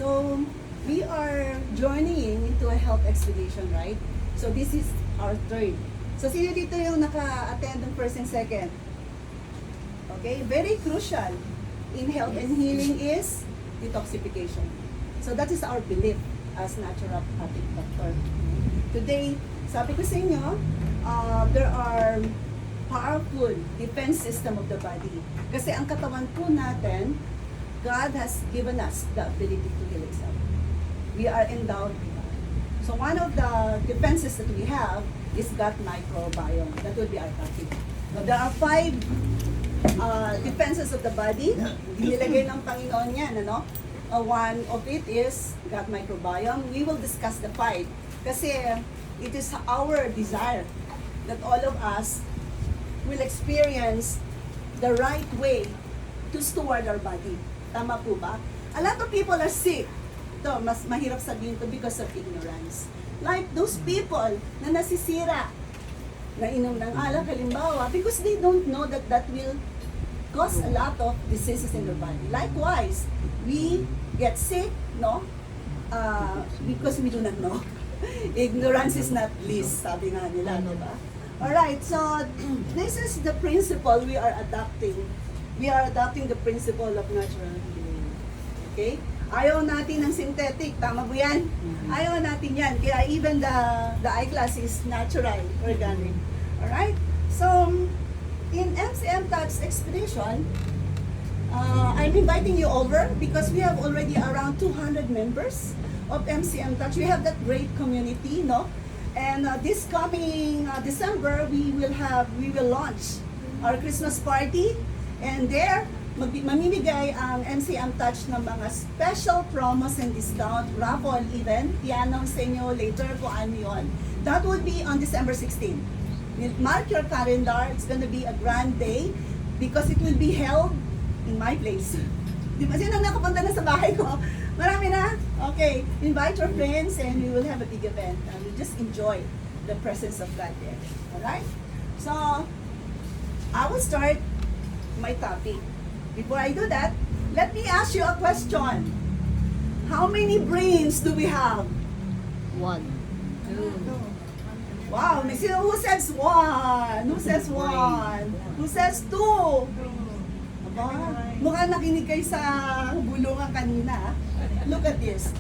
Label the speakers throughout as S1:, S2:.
S1: So, we are journeying into a health expedition, right? So, this is our third. So, sino dito yung naka-attend ng first and second? Okay, very crucial in health and healing is detoxification. So, that is our belief as naturopathic doctor. Today, sabi ko sa inyo, there are powerful defense system of the body. Kasi ang katawan po natin, God has given us the ability to heal itself. We are endowed with that. So one of the defenses that we have is gut microbiome. That will be our topic. Now, there are 5 defenses of the body. Nilagay ng Panginoon yan, ano? One of it is gut microbiome. We will discuss the 5. Kasi it is our desire that all of us will experience the right way to steward our body. Tama po ba? A lot of people are sick. Ito, mas mahirap sabihin to because of ignorance. Like those people na nasisira, na inom ng alak, halimbawa, because they don't know that that will cause a lot of diseases in their body. Likewise, we get sick, no? Because we do not know. Ignorance is not bliss, sabi nga nila, diba? Alright, so this is the principle we are adopting. We are adopting the principle of natural healing. Okay? Ayaw natin ng synthetic, tama po yan? Ayaw natin yan. Kaya even the eyeglass is natural, organic. Alright? So, in MCM Touch Expedition, I'm inviting you over because we have already around 200 members of MCM Touch. We have that great community, no? And this coming December, we will launch our Christmas party, and there mamimigay ang MCM Touch ng mga special promos and discount, raffle event. I-announce sa inyo later kung ano yun. That would be on December 16. Mark your calendar. It's gonna be a grand day because it will be held in my place. Di ba? Sino nakapunta na sa bahay ko? Marami na? Okay. Invite your friends and we will have a big event. And we just enjoy the presence of God there. Alright? So, I will start my topic. Before I do that, let me ask you a question. How many brains do we have?
S2: 1.
S1: Wow, may sino who says 1? Who says 1? Who says 2? Aba, mukhang nakinig kayo sa bulungan kanina. Look at this.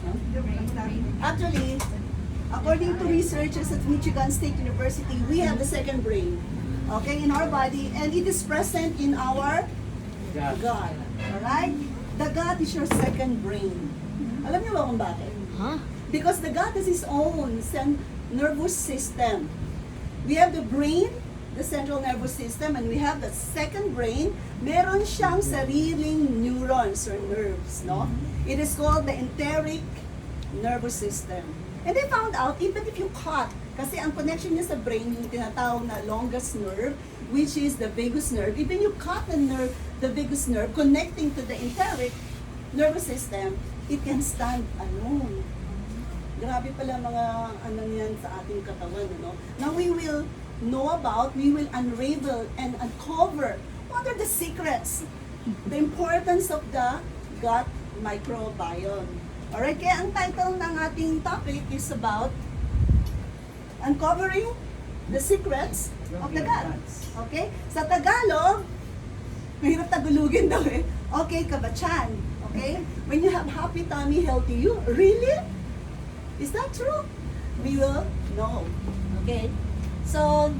S1: Actually, according to researchers at Michigan State University, we have the second brain, okay, in our body, and it is present in our gut. Alright? The gut is your second brain. Alam niyo ba kung bakit?
S2: Huh?
S1: Because the gut has its own nervous system. We have the brain, the central nervous system, and we have the second brain. Meron siyang sariling neurons or nerves, no? It is called the enteric nervous system. And they found out, even if you cut, kasi ang connection niya sa brain, yung tinatawag na longest nerve, which is the vagus nerve, even you cut the vagus nerve, connecting to the enteric nervous system, it can stand alone. Grabe pala mga ano yan sa ating katawan, no? Now we will we will unravel and uncover what are the secrets, the importance of the gut microbiome. Alright, kaya ang title ng ating topic is about uncovering the secrets of the gut. Okay? Sa Tagalog, mahirap Tagalogin daw eh. Okay, kabatyan. Okay? When you have happy tummy, healthy you. Really? Is that true? We will know. Okay? So,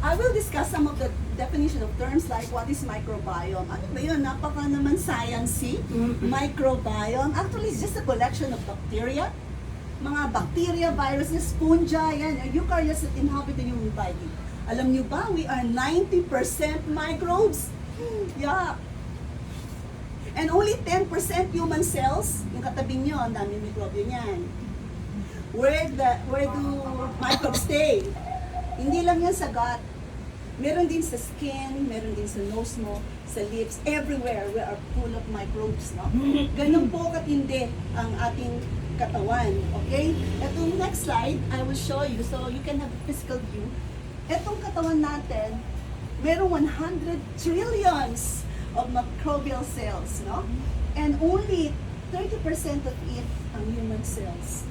S1: I will discuss some of the definition of terms like what is microbiome. Ano ba yun? Napaka naman sciencey. Microbiome. Actually, it's just a collection of bacteria. Mga bacteria, viruses, fungi, yan. Eukaryotes that inhabit the human body. Alam nyo ba, we are 90% microbes. Yeah. And only 10% human cells, yung katabi nyo, ang dami mikrobyo niyan. Where do microbes stay? Hindi lang yan sa gut. Meron din sa skin, meron din sa nose mo, sa lips, everywhere we are full of microbes, no? Ganun po katindi ang ating katawan, okay? Itong next slide, I will show you so you can have a physical view. Itong katawan natin, merong 100 trillions of microbial cells, no? And only 30% of it ang human cells.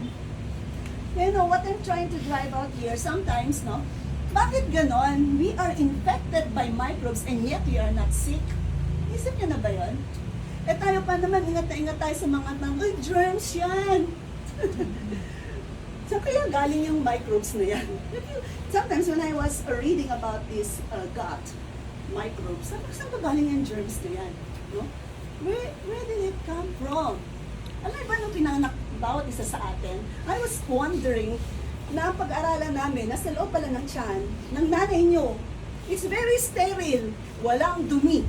S1: You know, what I'm trying to drive out here, sometimes, no? Bakit ganon? We are infected by microbes and yet we are not sick. Isip niyo na ba yun? Eh tayo pa naman, ingat na ingat tayo sa mga tao, ay, germs yan! So kaya galing yung microbes na yan. Sometimes when I was reading about this gut microbes, saan ba galing yung germs na yan? No? Where did it come from? Alam ba nung pinanak bawat isa sa atin, I was wondering, na pag-aralan namin, nasa loob pala ng tiyan, ng nanay nyo, it's very sterile, walang dumi.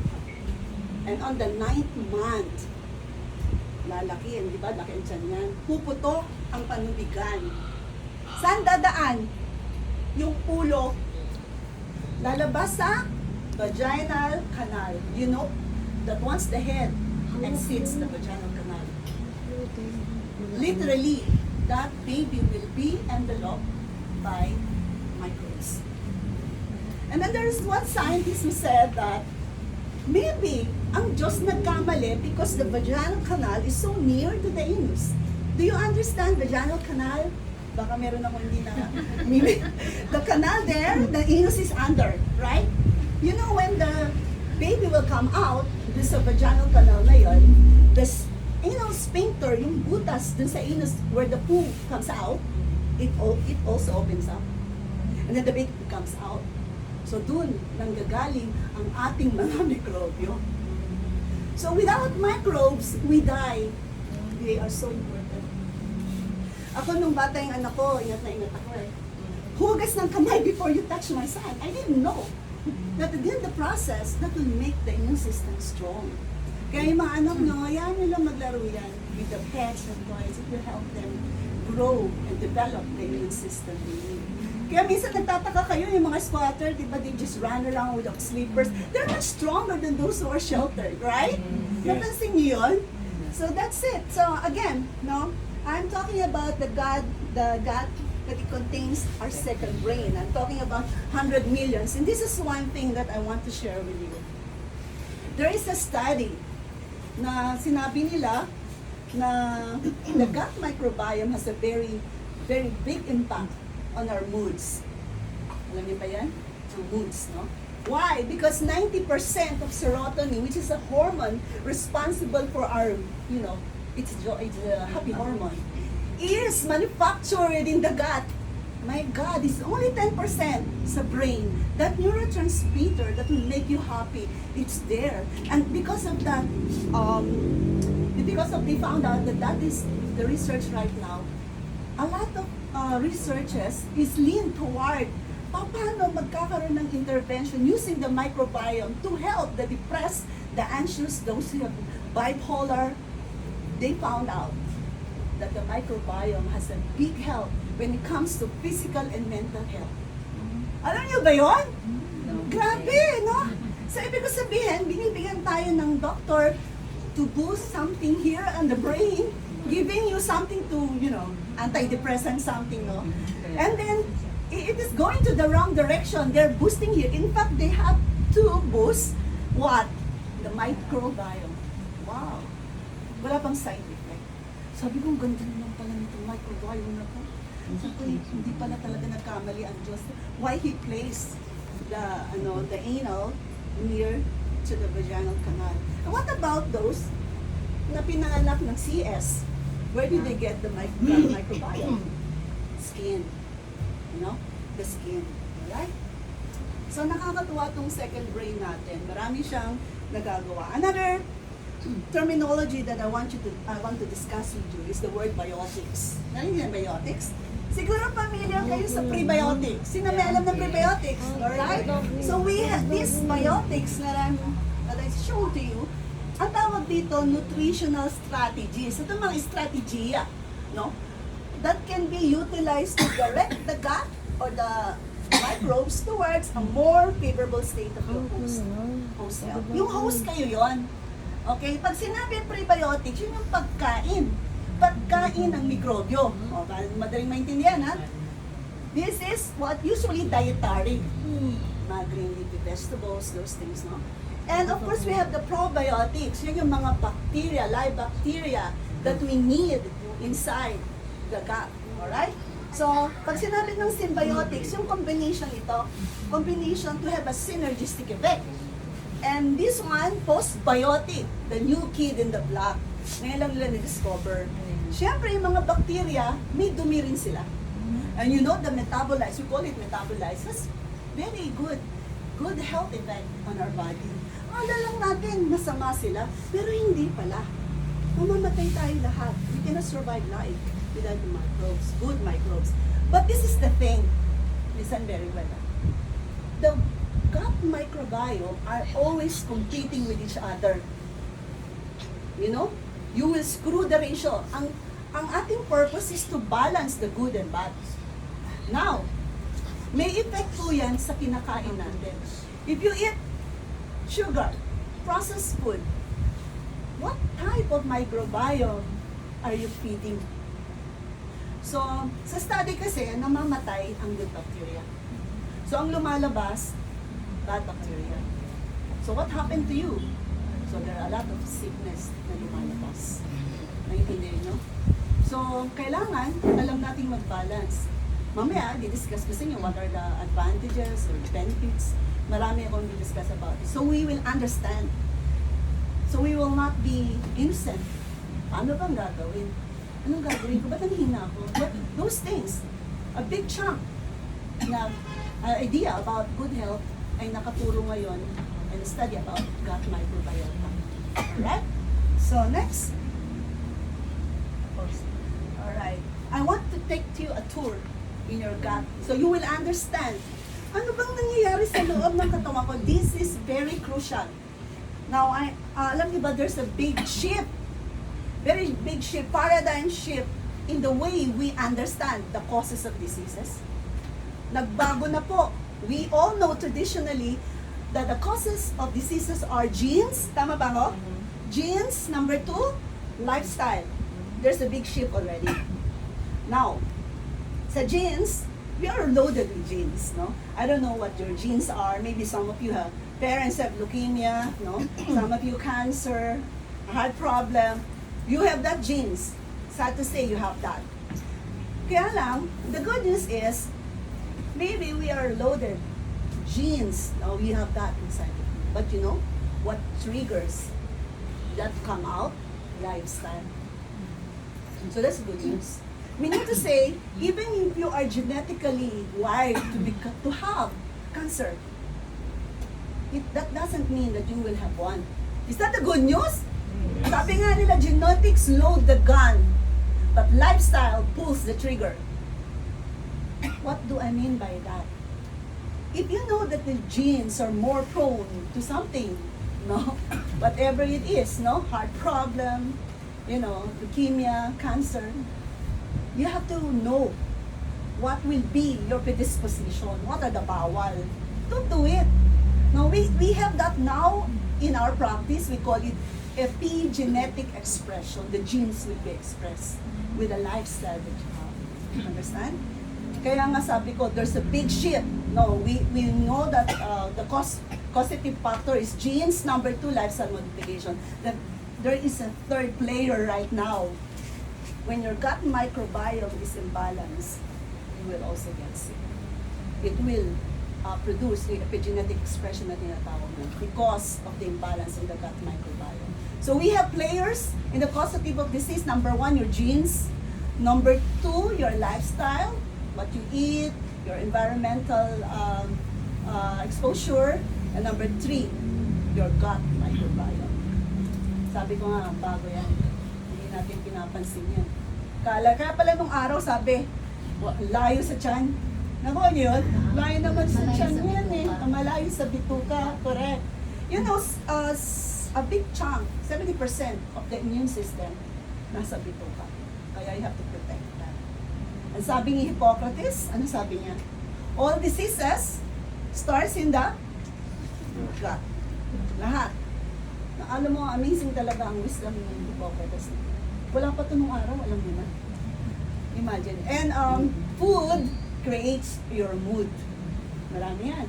S1: And on the 9th month, lalakihin, di ba? Laki ang tiyan yan. Puputok ang panubigan. Saan dadaan? Yung ulo, lalabas sa vaginal canal. You know that once the head exits the vaginal canal, literally, that baby will be enveloped by microbes. And then there is one scientist who said that maybe ang Diyos nagkamali because the vaginal canal is so near to the anus. Do you understand vaginal canal? Baka meron ako hindi na. The canal there, the anus is under, right? You know when the baby will come out, this vaginal canal na yun, this anal sphincter, yung butas dun sa anus where the poo comes out, it also opens up. And then the baby comes out. So dun nanggagaling ang ating mga mikrobyo. So without microbes, we die. They are so important. Ako nung bata yung anak ko, ingat na ingat ako eh. Hugas ng kamay before you touch my son. I didn't know that in the process, that will make the immune system strong. Kaya yung mga anak nyo, yan nyo lang maglaro yan with the pets and toys. It will help them grow and develop the immune system they need. Kaya minsan nagtataka kayo, yung mga squatter, di ba, they just run around without sleepers. They're much stronger than those who are sheltered, right? Napansin niyo yun? So that's it. So again, no, I'm talking about the gut that it contains our second brain. I'm talking about 100 millions. And this is one thing that I want to share with you. There is a study na sinabi nila na the gut microbiome has a very, very big impact on our moods. Alam niyo ba yan? Ang moods, no? Why? Because 90% of serotonin, which is a hormone responsible for our, you know, it's a happy hormone, is manufactured in the gut. My God, it's only 10% sa brain. That neurotransmitter that will make you happy, it's there. And because of that, they found out that is the research right now. A lot of researchers is lean toward paano magkakaroon ng intervention using the microbiome to help the depressed, the anxious, those who have bipolar. They found out that the microbiome has a big help when it comes to physical and mental health. Alam niyo ba yun? Grabe, no? So, ibig ko sabihin, binibigyan tayo ng doctor to boost something here on the brain, giving you something to, you know, antidepressant something, no? And then, it is going to the wrong direction. They're boosting here. In fact, they have to boost what? The microbiome. Wow. Wala pang side effect. Sabi ko, ganda naman pala nitong microbiome na to. Sabi ko, hindi pala talaga nagkamali ang Diyos. Why He placed the anal near to the vaginal canal. And what about those na pinanganak ng CS? Where did they get the microbiome? Skin. You know? The skin. Alright? So nakakatuwa tong second brain natin. Marami siyang nagagawa. Another terminology that I want to discuss with you is the word biotics. Narinig yung biotics? Siguro familiar kayo sa prebiotics. Sino may alam ng prebiotics? Alright? So we have these biotics that I showed to you. Ang tawag dito, nutritional strategies. Ito mga strategiya, no? That can be utilized to direct the gut or the microbes towards a more favorable state of the host health. Yung host kayo yon. Okay? Pag sinabi prebiotics, yun yung pagkain ng mikrobyo. O, madaling maintindihan, ha? This is what usually dietary. Mga green leafy vegetables, those things, no? And of course, we have the probiotics. Yun yung mga bacteria, live bacteria that we need inside the gut. Alright? So, pag sinabi ng symbiotics, yung combination ito, combination to have a synergistic effect. And this one, postbiotic, the new kid in the block. Ngayon lang nila na-discover. Siyempre, yung mga bacteria, may dumi rin sila. And you know, the metabolites, we call it metabolites, has very good health effect on our body. Akala lang natin, masama sila, pero hindi pala. Mamamatay tayo lahat. We cannot survive life without the microbes, good microbes. But this is the thing, listen very well. The gut microbiome are always competing with each other. You know, you will screw the ratio. Ang ating purpose is to balance the good and bad. Now, may effect po yan sa kinakain natin. If you eat sugar, processed food, what type of microbiome are you feeding? So, sa study kasi, namamatay ang good bacteria. So, ang lumalabas, bad bacteria. So, what happened to you? So, there are a lot of sickness na lumalabas. Naintindihan nyo? So, kailangan, alam nating mag-balance. Mamaya, di-discuss ko sa inyo what are the advantages or benefits. Marami akong di-discuss about it. So, we will understand. So, we will not be innocent. Ano bang gagawin? Anong gagawin ko? Ba't nanghina ako? But those things, a big chunk na idea about good health ay nakaturo ngayon in a study about gut microbiota. Alright? So, next. Alright. I want to take you a tour in your gut. So, you will understand. Ano bang nangyayari sa loob ng katawan ko? This is very crucial. Now, alam niyo ba, there's a big shift. Very big shift, paradigm shift in the way we understand the causes of diseases. Nagbago na po. We all know traditionally that the causes of diseases are genes. Tama ba ho? Genes. Number 2, lifestyle. There's a big shift already. Now, sa genes, we are loaded with genes, no? I don't know what your genes are. Maybe some of you have parents have leukemia, no? Some of you cancer, a heart problem. You have that genes. Sad to say you have that. Kaya lang, the good news is, maybe we are loaded genes. Now we have that inside. But you know, what triggers that come out? Lifestyle. So that's good news. Meaning to say, even if you are genetically wired to have cancer, that doesn't mean that you will have one. Is that the good news? Yes. Sabi nga nila, genetics load the gun, but lifestyle pulls the trigger. What do I mean by that? If you know that the genes are more prone to something, no, whatever it is, no, heart problem, you know, leukemia, cancer, you have to know what will be your predisposition, what are the bawal. Don't do it. Now, we have that now in our practice. We call it epigenetic expression. The genes will be expressed with the lifestyle that you have. Understand? Kaya nga sabi ko, there's a big shift. No, we know that the causative factor is genes. Number 2, lifestyle modification. That there is a third player right now. When your gut microbiome is imbalanced, you will also get sick. It will produce the epigenetic expression na tinatawag mo because of the imbalance in the gut microbiome. So we have players in the causative of disease. Number 1, your genes. Number 2, your lifestyle, what you eat, your environmental exposure. And number 3, your gut microbiome. Sabi ko nga, bago yan. Hindi natin pinapansin yan. Kaya pala nung araw sabi, layo sa tiyan. Nakuha niyo yun? Layo naman sa tiyan yan eh. Malayo sa bituka. Correct. You know, a big chunk, 70% of the immune system, nasa bituka. Kaya you have to protect that. Ang sabi ni Hippocrates, ano sabi niya? All diseases starts in the gut. Lahat. Na, alam mo, amazing talaga ang wisdom ni Hippocrates. Wala pa ito nung araw, alam niyo na. Imagine. And food creates your mood. Marami yan.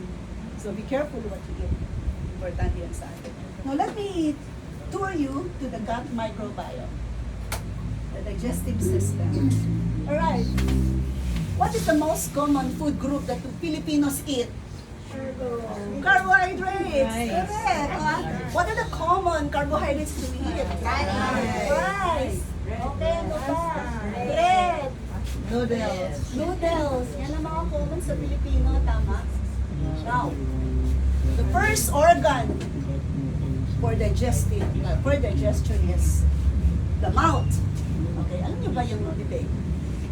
S1: So be careful what you eat. Importante yan sa atin. Now let me tour you to the gut microbiome. digestive system. Alright. What is the most common food group that Filipinos eat? Carbohydrates. Correct. What are the common carbohydrates to eat? Rice. Okay, ano ba? Bread. Noodles. Yan ang mga common sa Filipino, tama? Now, the first organ for digestion is the mouth. Okay, alam niyo ba yung bibig?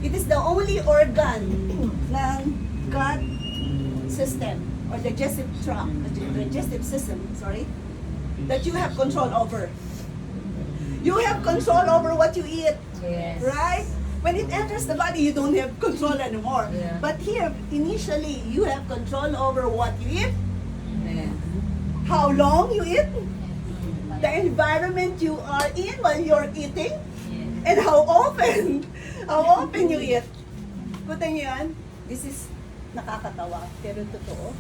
S1: It is the only organ ng gut system or digestive tract, digestive system, sorry, that you have control over. You have control over what you eat, right? When it enters the body, you don't have control anymore.
S2: Yeah.
S1: But here, initially, you have control over what you eat, how long you eat, the environment you are in while you're eating, and how often you eat. Kuta niyo yan, this is nakakatawa, pero totoo.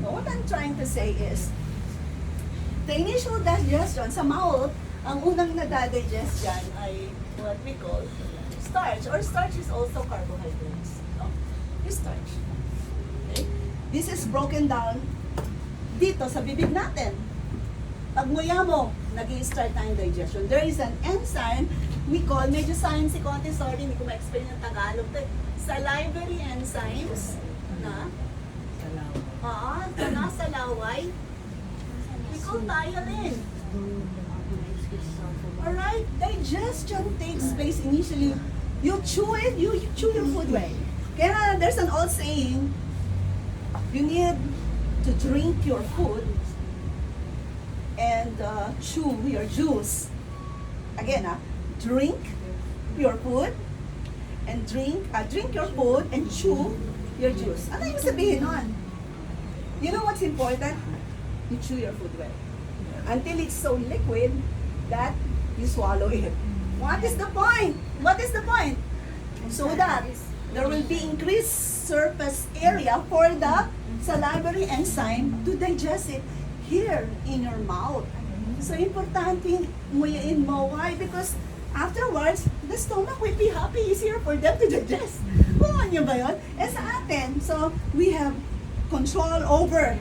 S1: So what I'm trying to say is, the initial digestion sa mouth, ang unang nadadigest dyan ay what we call starch, or starch is also carbohydrates. No? Is starch. Okay? This is broken down dito sa bibig natin. Pag nguya mo, nag-i-start na yung digestion. There is an enzyme we call, medyo science konti, sorry, hindi ko ma-explain ng Tagalog. Salivary enzymes na nasa laway. We call myelin. Alright, digestion takes place initially. You chew it, you chew your food right. Kaya there's an old saying, you need to drink your food and chew your juice. Again, drink your food and drink your food and chew your juice. Ano yung sabihin nun? You know what's important? You chew your food well. Until it's so liquid that you swallow it. What is the point? What is the point? So that there will be increased surface area for the salivary enzyme to digest it here in your mouth. So, importante nguyain mo. Why? Because afterwards, the stomach will be happy, easier for them to digest. Kung nyo ba yun? Eh sa atin, so we have control over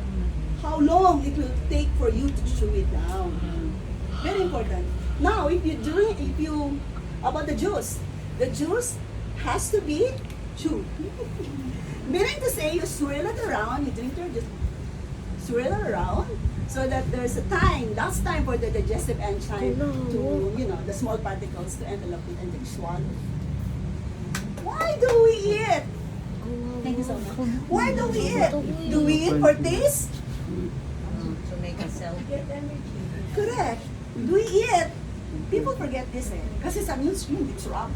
S1: how long it will take for you to chew it down. Very important. Now, about the juice has to be chewed. Meaning to say, you swirl it around, you drink your juice, swirl it around, so that there's a time, last time for the digestive enzyme to, the small particles to envelop it and then swallow. Why do we eat? Thank you so much. Why do we eat? Do we eat for taste?
S2: To make a cell.
S1: Correct. Do we eat? People forget this kasi sa mainstream, it's raw.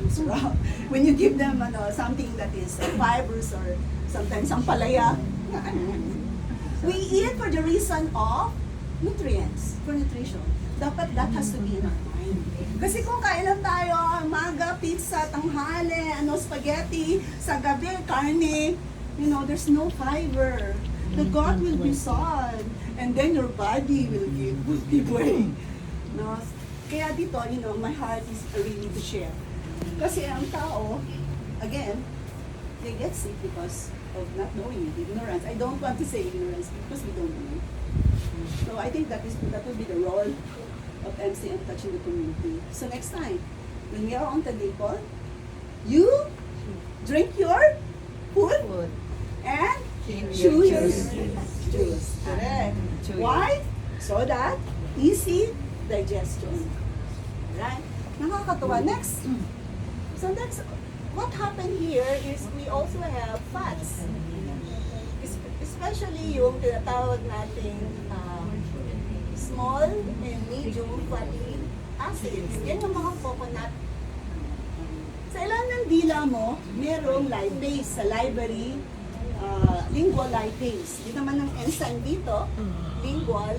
S1: When you give them something that is fibers or sometimes ang palaya, we eat for the reason of nutrients, for nutrition. Dapat that has to be in our mind. Kasi kung kailan tayo, maga, pizza, tanghali, spaghetti, sa gabi, karne, there's no fiber. The gut will be sad, and then your body will give way. No? Kaya dito, my heart is really to share. Kasi ang tao, again, they get sick because of not knowing it, ignorance. I don't want to say ignorance because we don't know. So I think that will be the role of MCM touching the community. So next time, when we are on the table, you drink your food and chew your juice. Correct. Why? So that easy digestion. Right? Nakakatuwa. Next. So next, what happened here is we also have fats. Especially yung tinatawag nating small and medium fatty acids. Yan yung mga coconut. Sa ilan ng dila mo, merong lipase, salivary, lingual lipase. Yun naman ang enzyme dito, lingual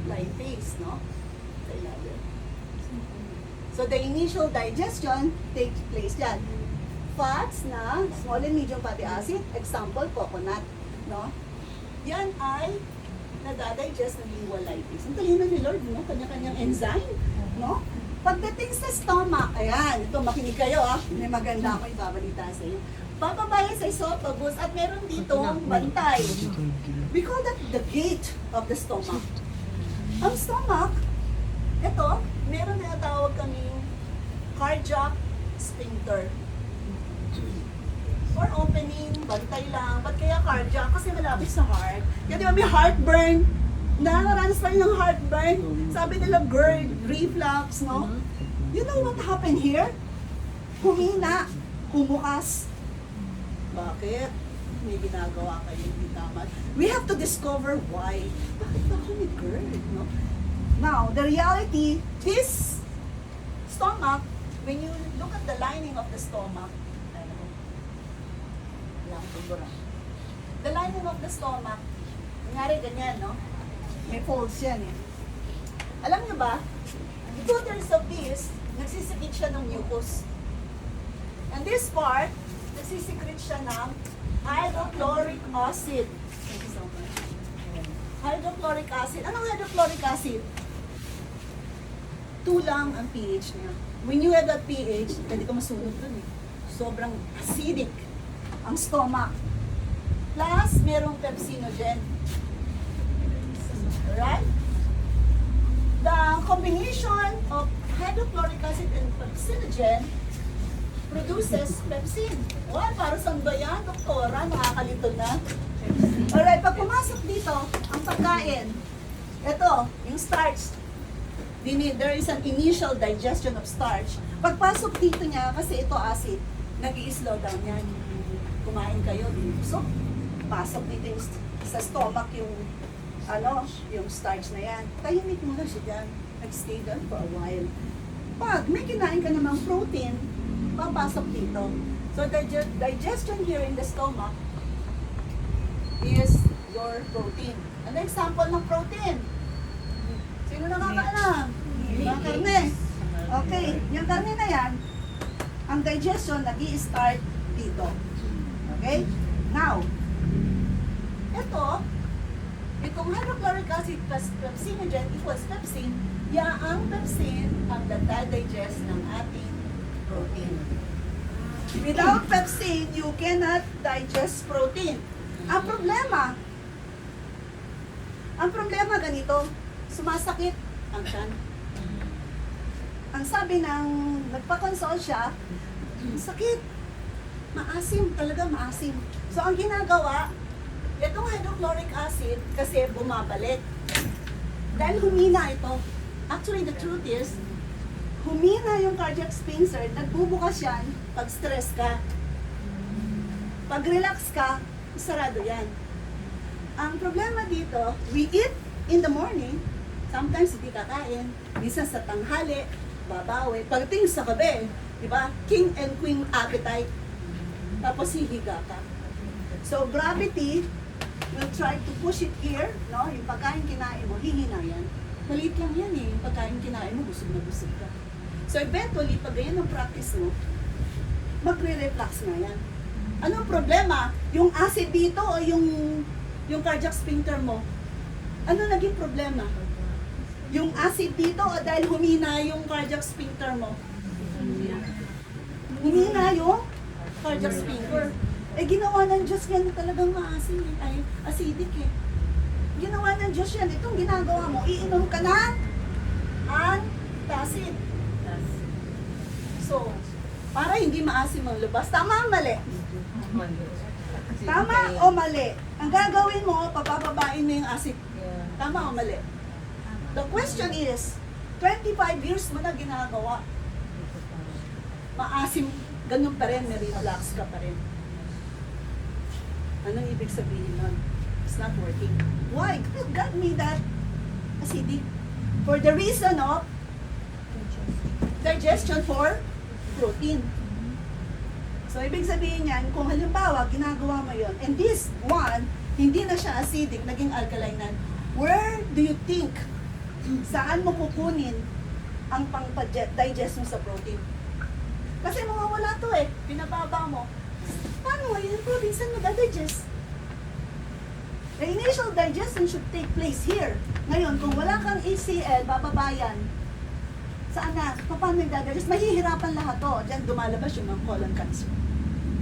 S1: lipase, no? So the initial digestion takes place dyan. Fats na small and medium fatty acid, example, coconut, no? Yan ay nadadigest ng lingual lipase. Ang talino ni Lord, no? Kanya-kanyang enzyme, no? Pagdating sa stomach, ayan, ito makinig kayo may maganda ako ibabalita sa inyo. Bababa yan sa esophagus at meron ditong bantay. We call that the gate of the stomach. Ang stomach, ito, meron na tawag kaming cardiac sphincter. Or opening, bantay lang. Ba't kaya cardiac? Kasi malapit sa heart. Kaya di ba may heartburn? Nakakaranas pa rin ng heartburn. Sabi nila GERD, reflux, no? You know what happened here? Humina, humukas. Bakit? May ginagawa kayo, hindi tama. We have to discover why. Bakit ba ako may GERD, no? Now, the reality, this stomach, when you look at the lining of the stomach, the lining of the stomach, nangyari ganyan, no? May folds yan eh. Alam niyo ba, 2/3 of this, nagsisikit siya ng mucus. And this part, nagsisikret siya ng hydrochloric acid. Thank you so much. Hydrochloric acid. Anong hydrochloric acid? 2 lang ang pH niya. When you have that pH, pwede ka masunod dun eh. Sobrang acidic ang stomach. Plus, merong pepsinogen. Right? The combination of hydrochloric acid and pepsinogen produces pepsin. Wow, para saan ba yan, doktora? Nakakalito na. Alright, pag pumasok dito, ang pagkain, ito, yung starch. There is an initial digestion of starch. Pagpasok dito niya, kasi ito acid, nag-i-slow down yan. Kumain kayo, so, pasok dito yung, sa stomach yung, yung starch na yan. Tahimik mo na siya dyan. Nag-stay down for a while. Pag may kinain ka namang protein, papasok dito. So, the digestion here in the stomach is your protein. Ano example ng protein? Sino nakakaalam? Yung karne. Okay, yung karne na yan, ang digestion nag-i-start dito. Okay? Now, itong hydrochloric acid plus pepsinogen equals pepsin, ang pepsin ang nagda-digest ng ating protein. Without pepsin, you cannot digest protein. Ang problema ganito, sumasakit ang tiyan. Ang sabi ng nagpa-consult siya, sakit. Maasim, talaga maasim. So ang ginagawa, itong hydrochloric acid kasi bumabalik. Dahil humina ito. Actually, the truth is, humina yung cardiac sphincter, nagbubukas yan pag stress ka. Pag relax ka, sarado yan. Ang problema dito, we eat in the morning, sometimes hindi kakain, minsan sa tanghali, babawi. Pagdating sa gabi, di ba? King and queen appetite. Tapos hihiga ka. So gravity will try to push it here, no? Yung pagkain kinain mo, hihina yan. Maliit lang yan eh. Yung pagkain kinain mo, busog na busog ka. So eventually, pag ganyan ang practice mo, magre-reflux na yan. Anong problema? Yung acid dito o yung cardiac sphincter mo? Ano naging problema? Yung acid dito o dahil humina yung cardiac sphincter mo? Humina yung cardiac sphincter. Ginawa ng Diyos yan talagang maasim ay acidic eh. Ginawa ng Diyos yan. Itong ginagawa mo, iinom ka ng antacid. So, para hindi maasim ang lubas. Tama o mali? Tama o mali? Ang gagawin mo, papababain mo yung acid. Tama o mali? The question is, 25 years mo na ginagawa. Maasim, ganun pa rin, may reflux ka pa rin. Anong ibig sabihin nun? It's not working. Why? God got me that acidic. For the reason of digestion for protein. So, ibig sabihin yan, kung halimbawa, ginagawa mo yon, and this one, hindi na siya acidic, naging alkaline na, where do you think, saan mo kukunin ang pang-digest mo sa protein? Kasi mawawala to eh, pinababa mo. Paano mo yung protein saan mag-digest? The initial digestion should take place here. Ngayon, kung wala kang HCl, bababa yan Saan na? Paano nagdadigest? Mahihirapan lahat to. Diyan dumalabas yung mga colon cancer.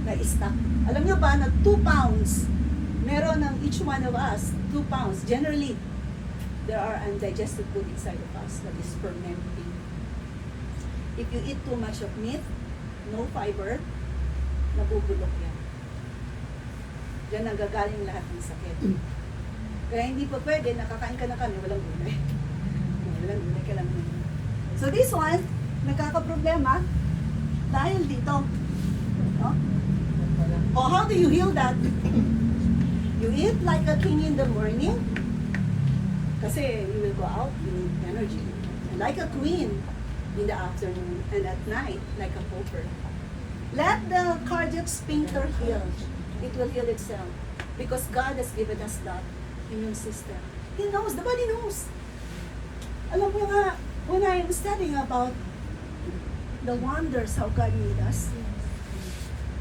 S1: Na-stuck. Alam nyo ba na 2 pounds, meron ng each one of us, 2 pounds. Generally, there are undigested food inside of us that is fermenting. If you eat too much of meat, no fiber, nabubulok yan. Diyan nanggagaling lahat ng sakit. Kaya hindi pa pwede, nakakain ka na kami, walang gulay. Walang gulay ka lang. So this one, nagkakaproblema dahil dito. No? Oh, how do you heal that? You eat like a king in the morning, kasi you will go out, you need energy. And like a queen in the afternoon, and at night, like a pauper. Let the cardiac sphincter heal. It will heal itself. Because God has given us that immune system. He knows, the body knows. Alam mo nga, when I'm studying about the wonders how God made us,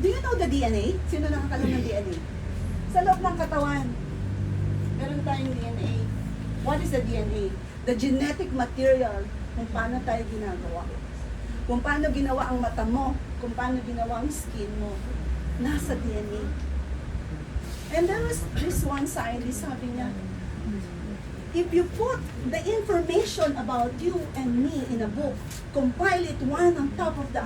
S1: do you know the DNA? Sino nakakalam ng DNA? Sa loob ng katawan, meron tayong DNA. What is the DNA? The genetic material kung paano tayo ginagawa. Kung paano ginawa ang mata mo, kung paano ginawa ang skin mo, nasa DNA. And there was this one scientist, sabi niya, if you put the information about you and me in a book, compile it one on top of the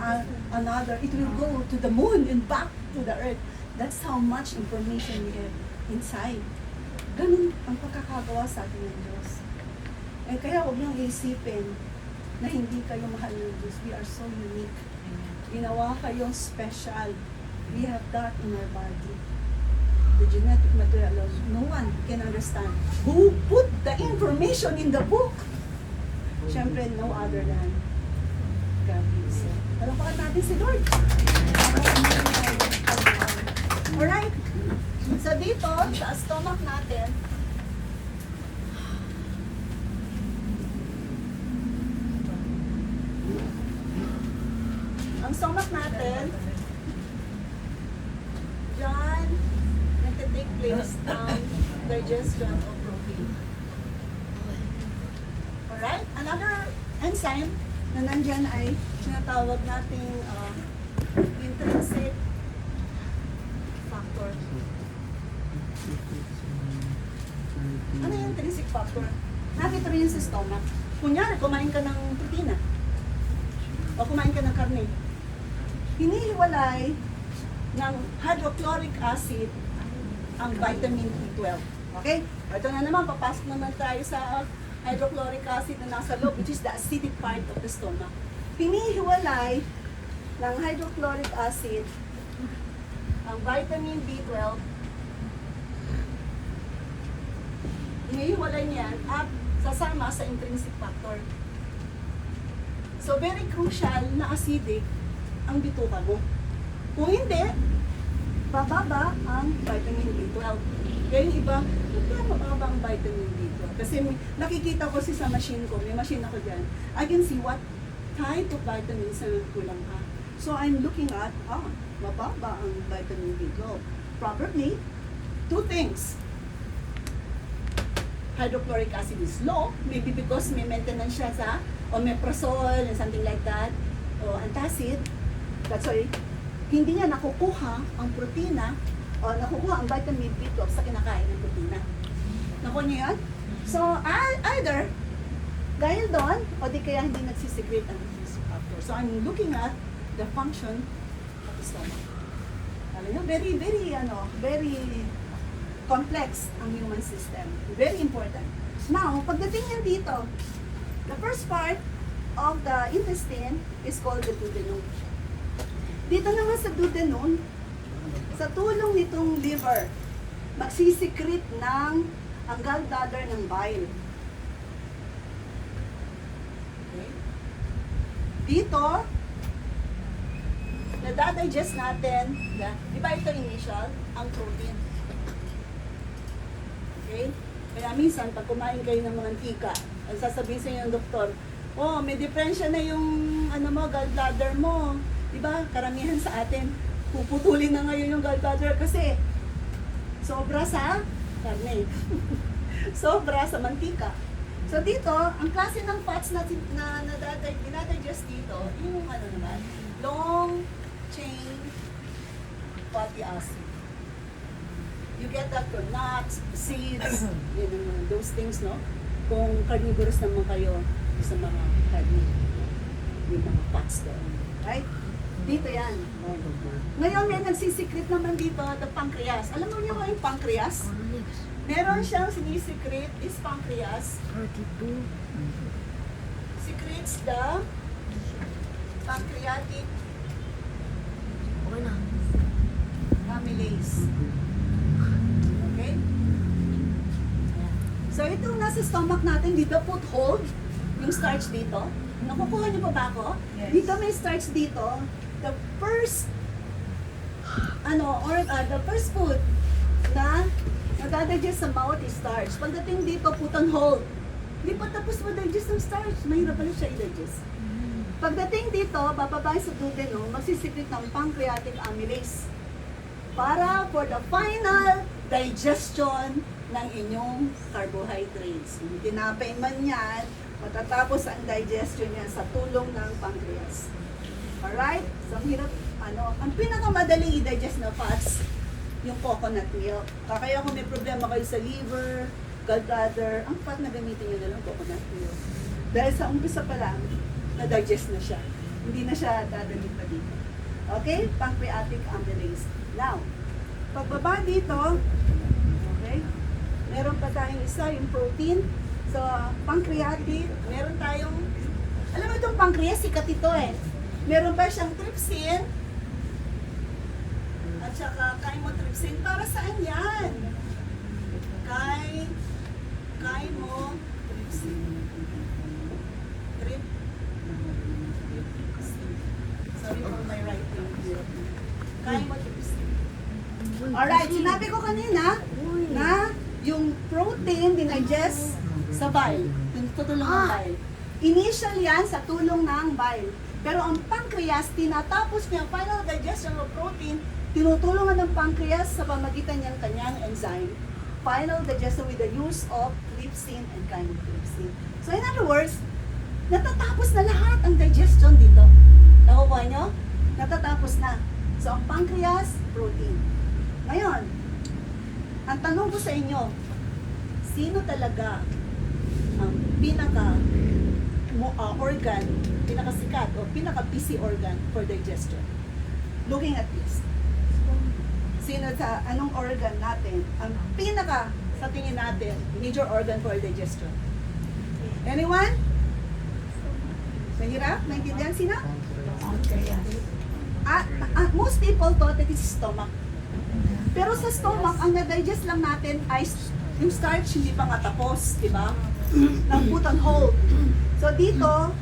S1: another, it will go to the moon and back to the earth. That's how much information we have inside. Ganun ang pagkakagawa sa atin ng Diyos. And kaya huwag niyong isipin na hindi kayo mahal ng Diyos. We are so unique. Ginawa kayong special. We have that in our body. The genetic material, no one can understand. Who put the information in the book? Siyempre, no other than God Himself. Palakpakan natin si Lord. Alright. So dito, sa stomach natin, ang stomach natin, dyan, nagtitake place ang digestion of protein. Alright? Another enzyme na nandyan ay sinatawag nating intrinsic factor. Ano yung intrinsic factor? Nakita rin yun sa stomach. Kunyari, kumain ka ng protina o kumain ka ng karne. Hinihiwalay ng hydrochloric acid ang vitamin B12. Okay? Ito na naman, papasok naman tayo sa hydrochloric acid na nasa loob, which is the acidic part of the stomach. Hinihiwalay ng hydrochloric acid ang vitamin B12. Hinihiwalay niyan at sasama sa intrinsic factor. So, very crucial na acidic ang bituka mo. Kung hindi, bababa ang vitamin B12. Kaya yung iba, kaya mababa ang vitamin B12. Kasi nakikita ko sa machine ko, may machine ako dyan, I can see what type of vitamins na kulang ka. So I'm looking at, mababa ang vitamin B12. Probably, 2 things. Hydrochloric acid is low, maybe because may maintenance siya sa omeprazole and something like that, o antacid. That's why, hindi niya nakukuha ang protina o nakukuha ang vitamin B12 sa kinakain ng protina. Nakuha niyo yan? So, either dahil doon, o di kaya hindi nagsisecrete ang intrinsic factor. So, I'm looking at the function of the stomach. Alam niyo, very complex ang human system. Very important. Now, pagdating yan dito, the first part of the intestine is called the duodenum. Dito naman sa duodenum, sa tulong nitong liver, magsisikrit ng ang gallbladder ng bile. Okay. Dito, nadadigest natin, di ba ito initial, ang protein. Okay? Kaya minsan, pag kumain kayo ng mga antika, ang sasabihin sa inyo ng doktor, oh, may diferensya na yung gallbladder mo. Diba, karamihan sa atin, puputulin na ngayon yung gallbladder kasi sobra sa karne. Sobra sa mantika. So dito, ang klase ng fats na dinadigest dito, yung ano naman, long chain fatty acid. You get that from nuts, seeds, those things, no? Kung carnivorous naman kayo sa mga karni, yung mga fats doon. Right? Dito yan. Ngayon may nagsisikret naman dito, the pancreas. Alam mo niyo ba yung pancreas? Meron siyang sinisikret, this pancreas,
S2: 32.
S1: secretes the pancreatic
S2: Okay na.
S1: amylase. Okay? So itong nasa stomach natin, dito put hold, yung starch dito. Nakukuha niyo pa ba ako?
S2: Yes.
S1: Dito may starch dito. The first the first food na nadadigest sa mouth is starch. Pagdating dito, put on hold. Hindi pa tapos ma-digest ng starch. Mahirap pala siya i-digest. Pagdating dito, bababa sa duodenum, magsisikret ng pancreatic amylase para for the final digestion ng inyong carbohydrates. Kung tinapay man yan, matatapos ang digestion niya sa tulong ng pancreas. Alright? So, ang hirap, ang pinakamadaling i-digest na fats, yung coconut milk. Kaya kung may problema kayo sa liver, gallbladder, ang fat na gamitin nyo na lang coconut milk. Dahil sa umpisa pa lang, na-digest na siya. Hindi na siya dadalik pa dito. Okay? Pancreatic amylase. Now, pagbaba dito, okay, meron pa tayong isa, yung protein. So, pancreatic, meron tayong, alam mo itong pancreas, sikat ito eh. Meron pa siyang trypsin, at saka chymotrypsin. Para saan yan? Chymotrypsin. Sorry for my writing here. Chymotrypsin. Alright, sinabi ko kanina na yung protein dinigest sa bile. Tutulong ng bile. Initial yan sa tulong ng bile. Pero ang pancreas, tinatapos niya ang final digestion of protein, tinutulungan ng pancreas sa pamagitan niyang kanyang enzyme. Final digestion with the use of trypsin and chymotrypsin. So in other words, natatapos na lahat ang digestion dito. Nakukuha niyo? Natatapos na. So ang pancreas, protein. Ngayon, ang tanong ko sa inyo, sino talaga ang organ, pinakasikat o pinaka-busy organ for digestion? Looking at this. Sino sa anong organ natin ang pinaka sa tingin natin major organ for digestion? Anyone? Mahirap? Naintindihan? Sino? Most people thought that it's stomach. Pero sa stomach, ang na-digest lang natin ay yung starch, hindi pa nga tapos, di ba? Nang put on hold. So dito,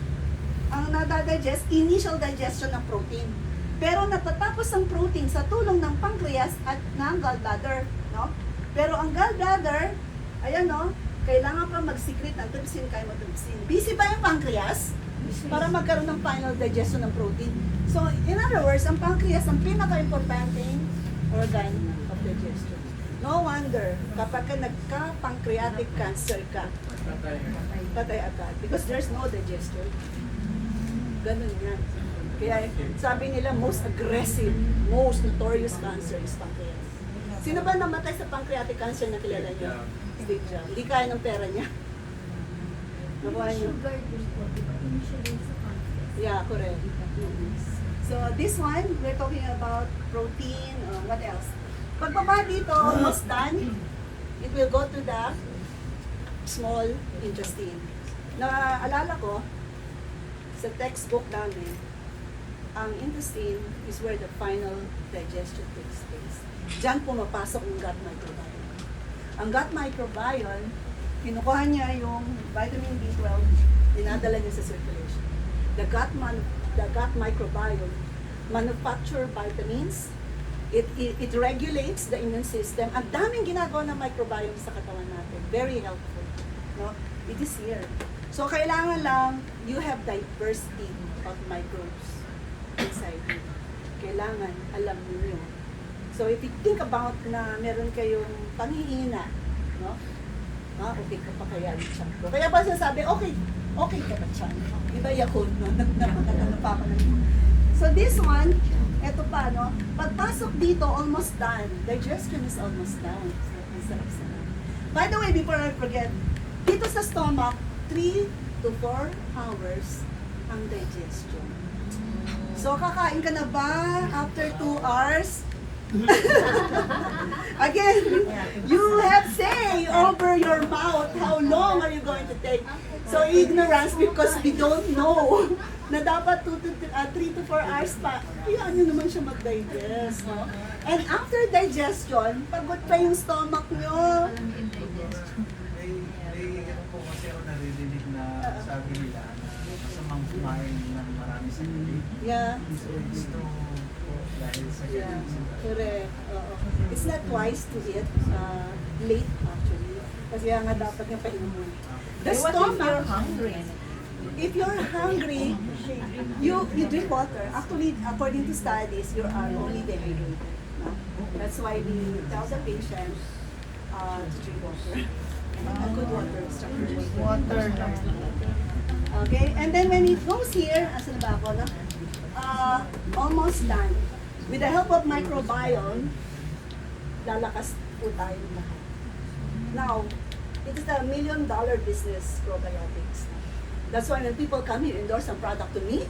S1: ang nadadigest, initial digestion ng protein. Pero natatapos ang protein sa tulong ng pancreas at ng gallbladder, no? Pero ang gallbladder, ayan no, kailangan pa mag-secrete ng trypsin, chymotrypsin. Busy ba yung pancreas? Para magkaroon ng final digestion ng protein. So, in other words, ang pancreas ang pinaka-importanting organ of digestion. No wonder, kapag ka nagka-pancreatic cancer ka, patay agad. Because there's no digestion. Ganun yan. Kaya sabi nila, most aggressive, most notorious cancer is pancreas. Sino ba namatay sa pancreatic cancer na kilala niyo? Steve Jobs. Hindi kaya ng pera niya. Nakuha niyo? Yeah, correct. So this one, we're talking about protein, what else? Pagbaba dito, almost done. It will go to the small intestine. Naalala ko, sa textbook namin, ang intestine is where the final digestion takes place. Diyan pumapasok ang gut microbiome. Ang gut microbiome, kinukuha niya yung vitamin B12, dinadala niya sa circulation. The gut microbiome manufacture vitamins. It regulates the immune system. Ang daming ginagawa ng microbiome sa katawan natin. Very helpful. No? It is here. So, kailangan lang you have diversity of microbes inside you. Kailangan alam niyo. So, if you think about na meron kayong panghihina, no? Okay ka pa kaya yung tiyan ko. Kaya ba sabi, okay ka ba tiyan? Iba yakon, no? Nagkakano pa ako ng... So this one, eto pa, no? Pagpasok dito, almost done. Digestion is almost done. So, ang sarap-sarap. By the way, before I forget, dito sa stomach, 3 to 4 hours ang digestion. So, kakain ka na ba after 2 hours? Again, you have say over your mouth how long are you going to take. So ignorance because we don't know na dapat 3 to 4 hours pa. Hayaan nyo naman siya mag-digest. No? And after digestion, pagod pa yung stomach nyo.
S3: May ano po kasi ako naririnig na sabi nila na masamang kumain ng marami sa gabi.
S1: Yeah.
S3: So gusto po dahil sa
S1: Yeah,
S3: ganun.
S1: correct. Oo. It's not wise to eat late actually. Kasi nga dapat yung pahinga mo. The stomach, if you're hungry, you drink water. Actually, according to studies, you are only dehydrated. No? That's why we tell the patient to drink water. A good water structure.
S2: Water lang.
S1: Okay, and then when it goes here, asan ba ako, no? Almost done. With the help of microbiome, lalakas po tayo lahat. Now, it is a $1 million business, probiotics. That's why when people come here, endorse some product to me,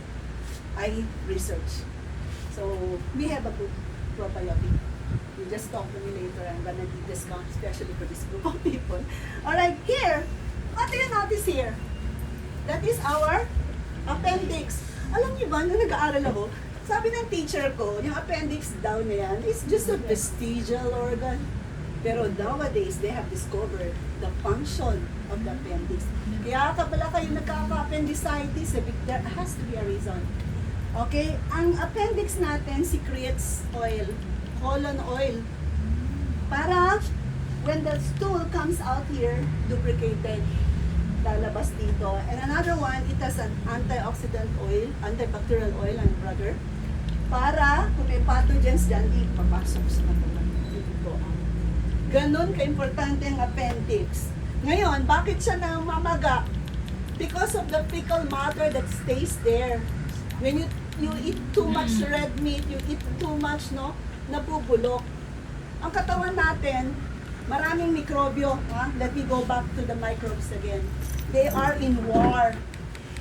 S1: I research. So, we have a good probiotic. You just talk to me later, I'm gonna give discount, especially for this group of people. Alright, here, what do you notice here? That is our appendix. Alam niyo ba, nung nag-aaral ako, sabi ng teacher ko, yung appendix daw na yan, is just a vestigial organ. Pero nowadays, they have discovered the function of the appendix. Kaya pala kayo nagkaka-appendicitis, there has to be a reason. Okay? Ang appendix natin secretes oil, colon oil. Para when the stool comes out here, lubricated, lalabas dito. And another one, it has an antioxidant oil, antibacterial oil, and brother. Para kung may pathogens dyan, di papasok sa katawan. Ganon ka-importante ang appendix. Ngayon, bakit siya namamaga? Because of the fecal matter that stays there. When you eat too much red meat, you eat too much, no? Nabubulok. Ang katawan natin, maraming mikrobyo. Ha? Let me go back to the microbes again. They are in war.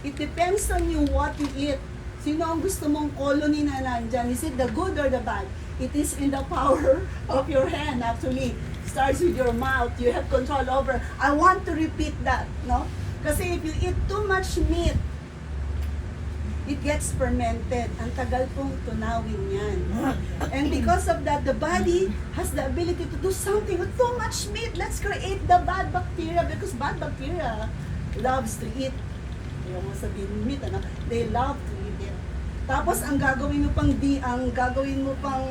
S1: It depends on you what you eat. Sino ang gusto mong colony na nandyan? Is it the good or the bad? It is in the power of your hand, actually. Starts with your mouth. You have control over. I want to repeat that, no? Kasi if you eat too much meat, it gets fermented. Ang tagal pong tunawin yan. And because of that, the body has the ability to do something with too much meat. Let's create the bad bacteria because bad bacteria loves to eat. Ayaw mo sabihin meat, ano? They love to eat it. Tapos ang gagawin mo pang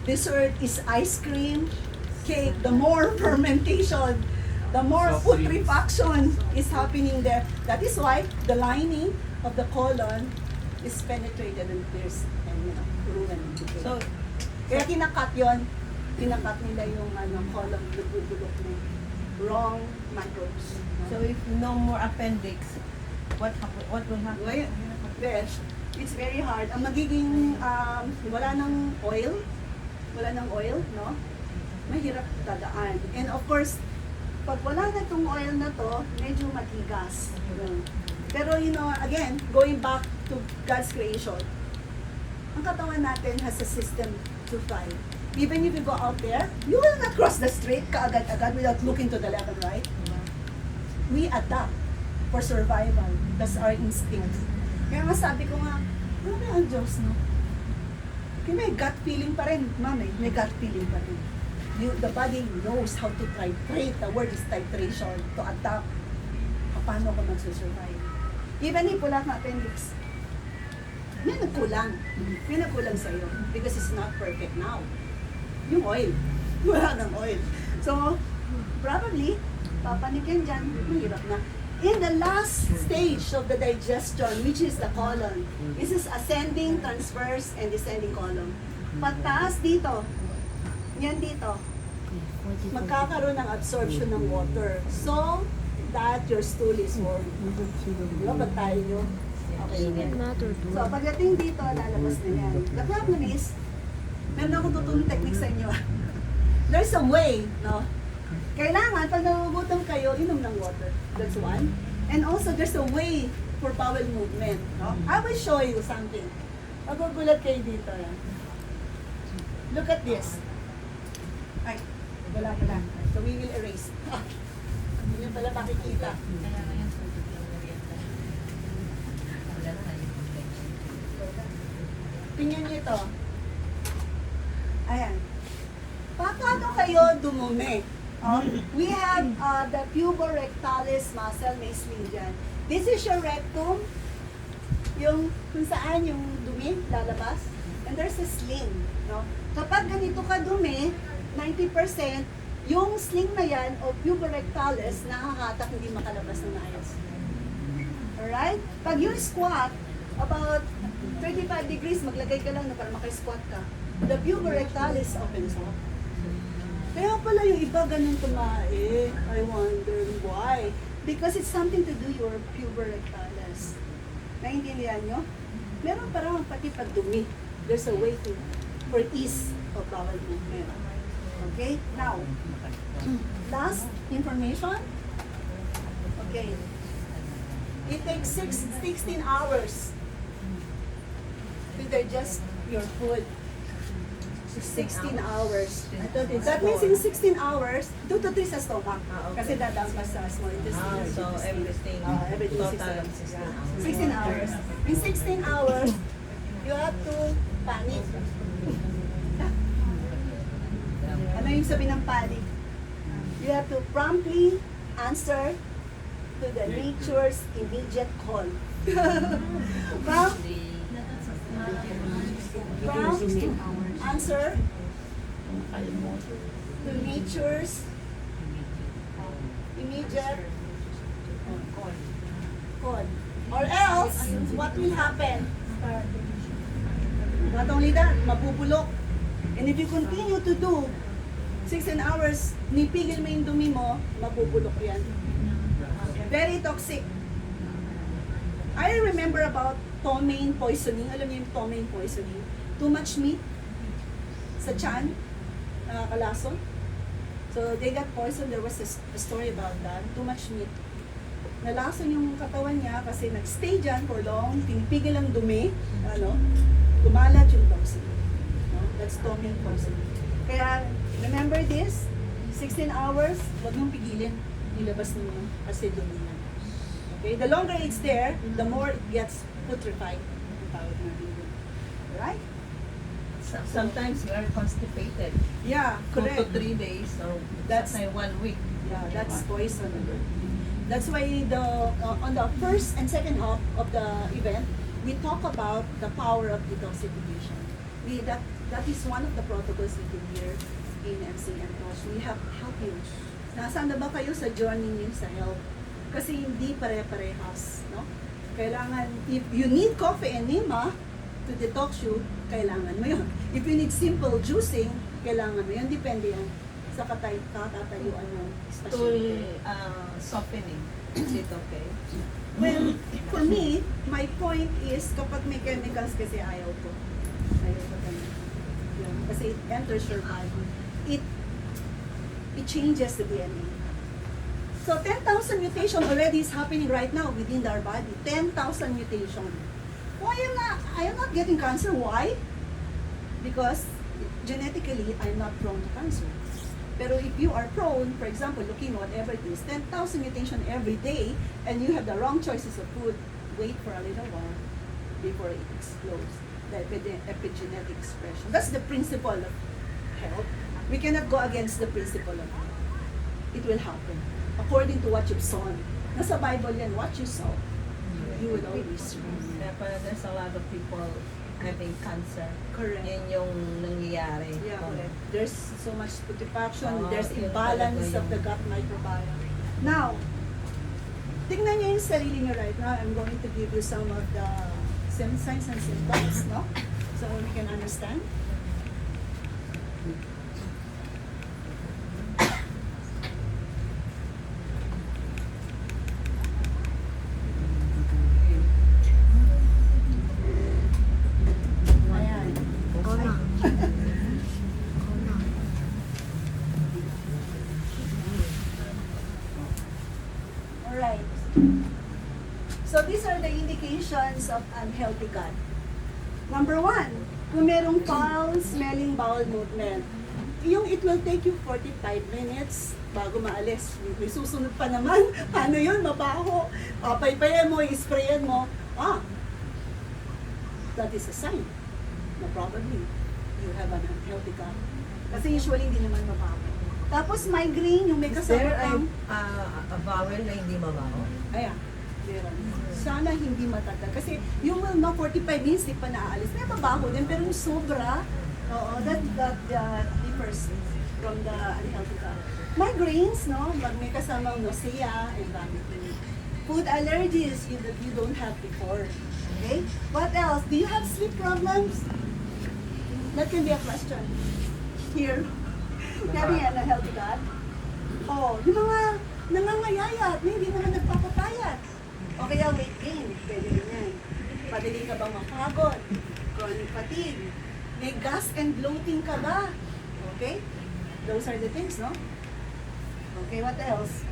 S1: dessert is ice cream, cake. The more fermentation, the more
S3: Soft drinks.
S1: putrefaction is happening there. That is why the lining of the colon is penetrated and pierced and ruined.
S2: So,
S1: Kaya kinakat nila yung colon, nabubulok na yun. Wrong microbes.
S2: so if no more appendix, what will happen?
S1: Well, it's very hard. Ang magiging wala ng oil, no? Mahirap tadaan. And of course, pag wala na itong oil na to, medyo matigas. Pero again, going back to God's creation, ang katawan natin has a system to thrive. Even if you go out there, you will not cross the street kaagad-agad without looking to the left and right. We adapt for survival. That's our instinct. Kaya nga sabi ko nga, grabe ang Diyos, no? Kaya may gut feeling pa rin, mami, may gut feeling pa rin. The body knows how to titrate. The word is titration, to adapt. Paano ko magsusurvive. Even if wala kang appendix, may nagkulang. May nagkulang sa'yo because it's not perfect now. Yung oil. Wala ng oil. So, probably, papanik yan dyan, mahirap na. In the last stage of the digestion, which is the colon, this is ascending, transverse, and descending colon. Pataas dito. Yan dito. magkakaroon ng absorption ng water. So, that your stool is warm. Di ba? Pag tayo nyo. Okay. So, pagdating dito, lalabas na yan. The problem is, meron akong tutulong technique sa inyo. There's a way, no? Kailangan, pag nagugutom kayo, inom ng water. That's one. And also, there's a way for bowel movement, no? I will show you something. Magugulat kayo dito. Yan. Look at this. Ay, wala pala. So, we will erase. Hindi nyo pala makikita. Tingnan nyo ito. Ayan. Paano kayo dumumi? We have the puborectalis muscle, may sling dyan. This is your rectum, yung kung saan yung dumi lalabas. And there's a sling. No? Kapag ganito ka dumi, 90%, yung sling na yan o puborectalis, nakakatak, hindi makalabas ng ayos. Alright? Pag you squat, about 35 degrees, maglagay ka lang na para maka-squat ka. The puborectalis opens up. Kaya pala yung iba ganun tumae. I wonder why. Because it's something to do your puborectalis. Naintindihan nyo? Meron parang pati pagdumi. There's a way to, for ease of bowel movement. Okay? Now, last information. Okay. It takes 16 hours to digest your food. 16 hours. That means in 16 hours, 2 to 3 sa stomach.
S2: Okay.
S1: Kasi dadaan pa sa small intestine.
S2: So everything,
S1: everything
S2: total
S1: 16
S2: 16
S1: 16 hours.
S2: hours.
S1: In 16 hours, you have to panic. Ano yung sabi ng panic? You have to promptly answer to the nature's immediate call. Answer to nature's immediate call. Or else, what will happen? Not only that, mabubulok. And if you continue to do 16 hours, nipigil mo yung dumi mo, mabubulok yan. Very toxic. I remember about ptomaine poisoning. Alam niyo yung ptomaine poisoning? Too much meat sa tiyan, nakakalason. So they got poisoned. There was a story about that. Too much meat. Nalason yung katawan niya kasi nagstay dyan for long, tinipigil ang dumi, kumalat yung toxin. No? That's ptomaine poisoning. Kaya, remember this, 16 hours, huwag mong pigilin, ilabas mo yun kasi dumi na. Okay? The longer it's there, the more it gets putrefied. Ang tawag natin dun. Alright?
S2: Sometimes we are constipated.
S1: Yeah,
S2: 2 to
S1: correct.
S2: 3 days, so
S1: That's-
S2: that's 1 week.
S1: Yeah, that's poison. That's why on the first and second half of the event, we talk about the power of detoxification. That is one of the protocols we can hear in MCM Coach. We have help you. Nasaan na ba kayo sa journey niyo sa health? Kasi hindi pare-parehas, no? Kailangan, if you need coffee enema to detox you, kailangan mo yun. If you need simple juicing, kailangan mo yun. Depende yan sa katatayuan ng
S2: Stool
S1: pasyente.
S2: softening. Is it okay?
S1: Well, for me, my point is kapag may chemicals kasi ayaw ko. Ayaw ko talaga. Yun. Kasi it enters your body. It changes the DNA. So 10,000 mutation already is happening right now within our body. 10,000 mutation. Why I am not getting cancer? Why? Because genetically, I'm not prone to cancer. Pero if you are prone, for example, looking whatever it is, 10,000 mutation every day, and you have the wrong choices of food, wait for a little while before it explodes. The epigenetic expression. That's the principle of health. We cannot go against the principle of health. It will happen according to what you've sown. Nasa Bible yan, what you sow, you will always reap.
S2: Kaya pala there's a lot of people having cancer.
S1: Correct.
S2: Yan yung nangyayari.
S1: Yeah,
S2: Oh.
S1: correct. There's so much putrefaction,
S2: Oh,
S1: there's
S2: yun
S1: imbalance
S2: talaga
S1: of the
S2: yun.
S1: gut microbiome. Now, tingnan niyo yung sarili niyo right now. I'm going to give you some of the signs and symptoms, no? So we can understand. functions of unhealthy gut. Number 1, kung merong foul-smelling bowel movement, yung it will take you 45 minutes bago maalis. May susunod pa naman. Paano yun? Mabaho. Papaypayan mo, isprayan mo. That is a sign na probably you have an unhealthy gut. Kasi usually hindi naman mabaho. Tapos migraine, yung may
S2: Is there
S1: kasama
S2: a vowel na hindi mabaho?
S1: Ayan, meron. Sana hindi matagal. Kasi yung 45 minutes, di pa naaalis. May mabaho din, pero yung sobra, that differs from the unhealthy gut. Migraines, no? May kasamang nausea and vomiting. Food allergies, you don't have before. Okay? What else? Do you have sleep problems? That can be a question. Here. Having an unhealthy gut. Yung mga nangangayayat, hindi naman nagpapapayat. O kaya weight gain, pwede rin yan. Padali ka bang mapagod? Chronic fatigue. May gas and bloating ka ba? Okay? Those are the things, no? Okay, what else?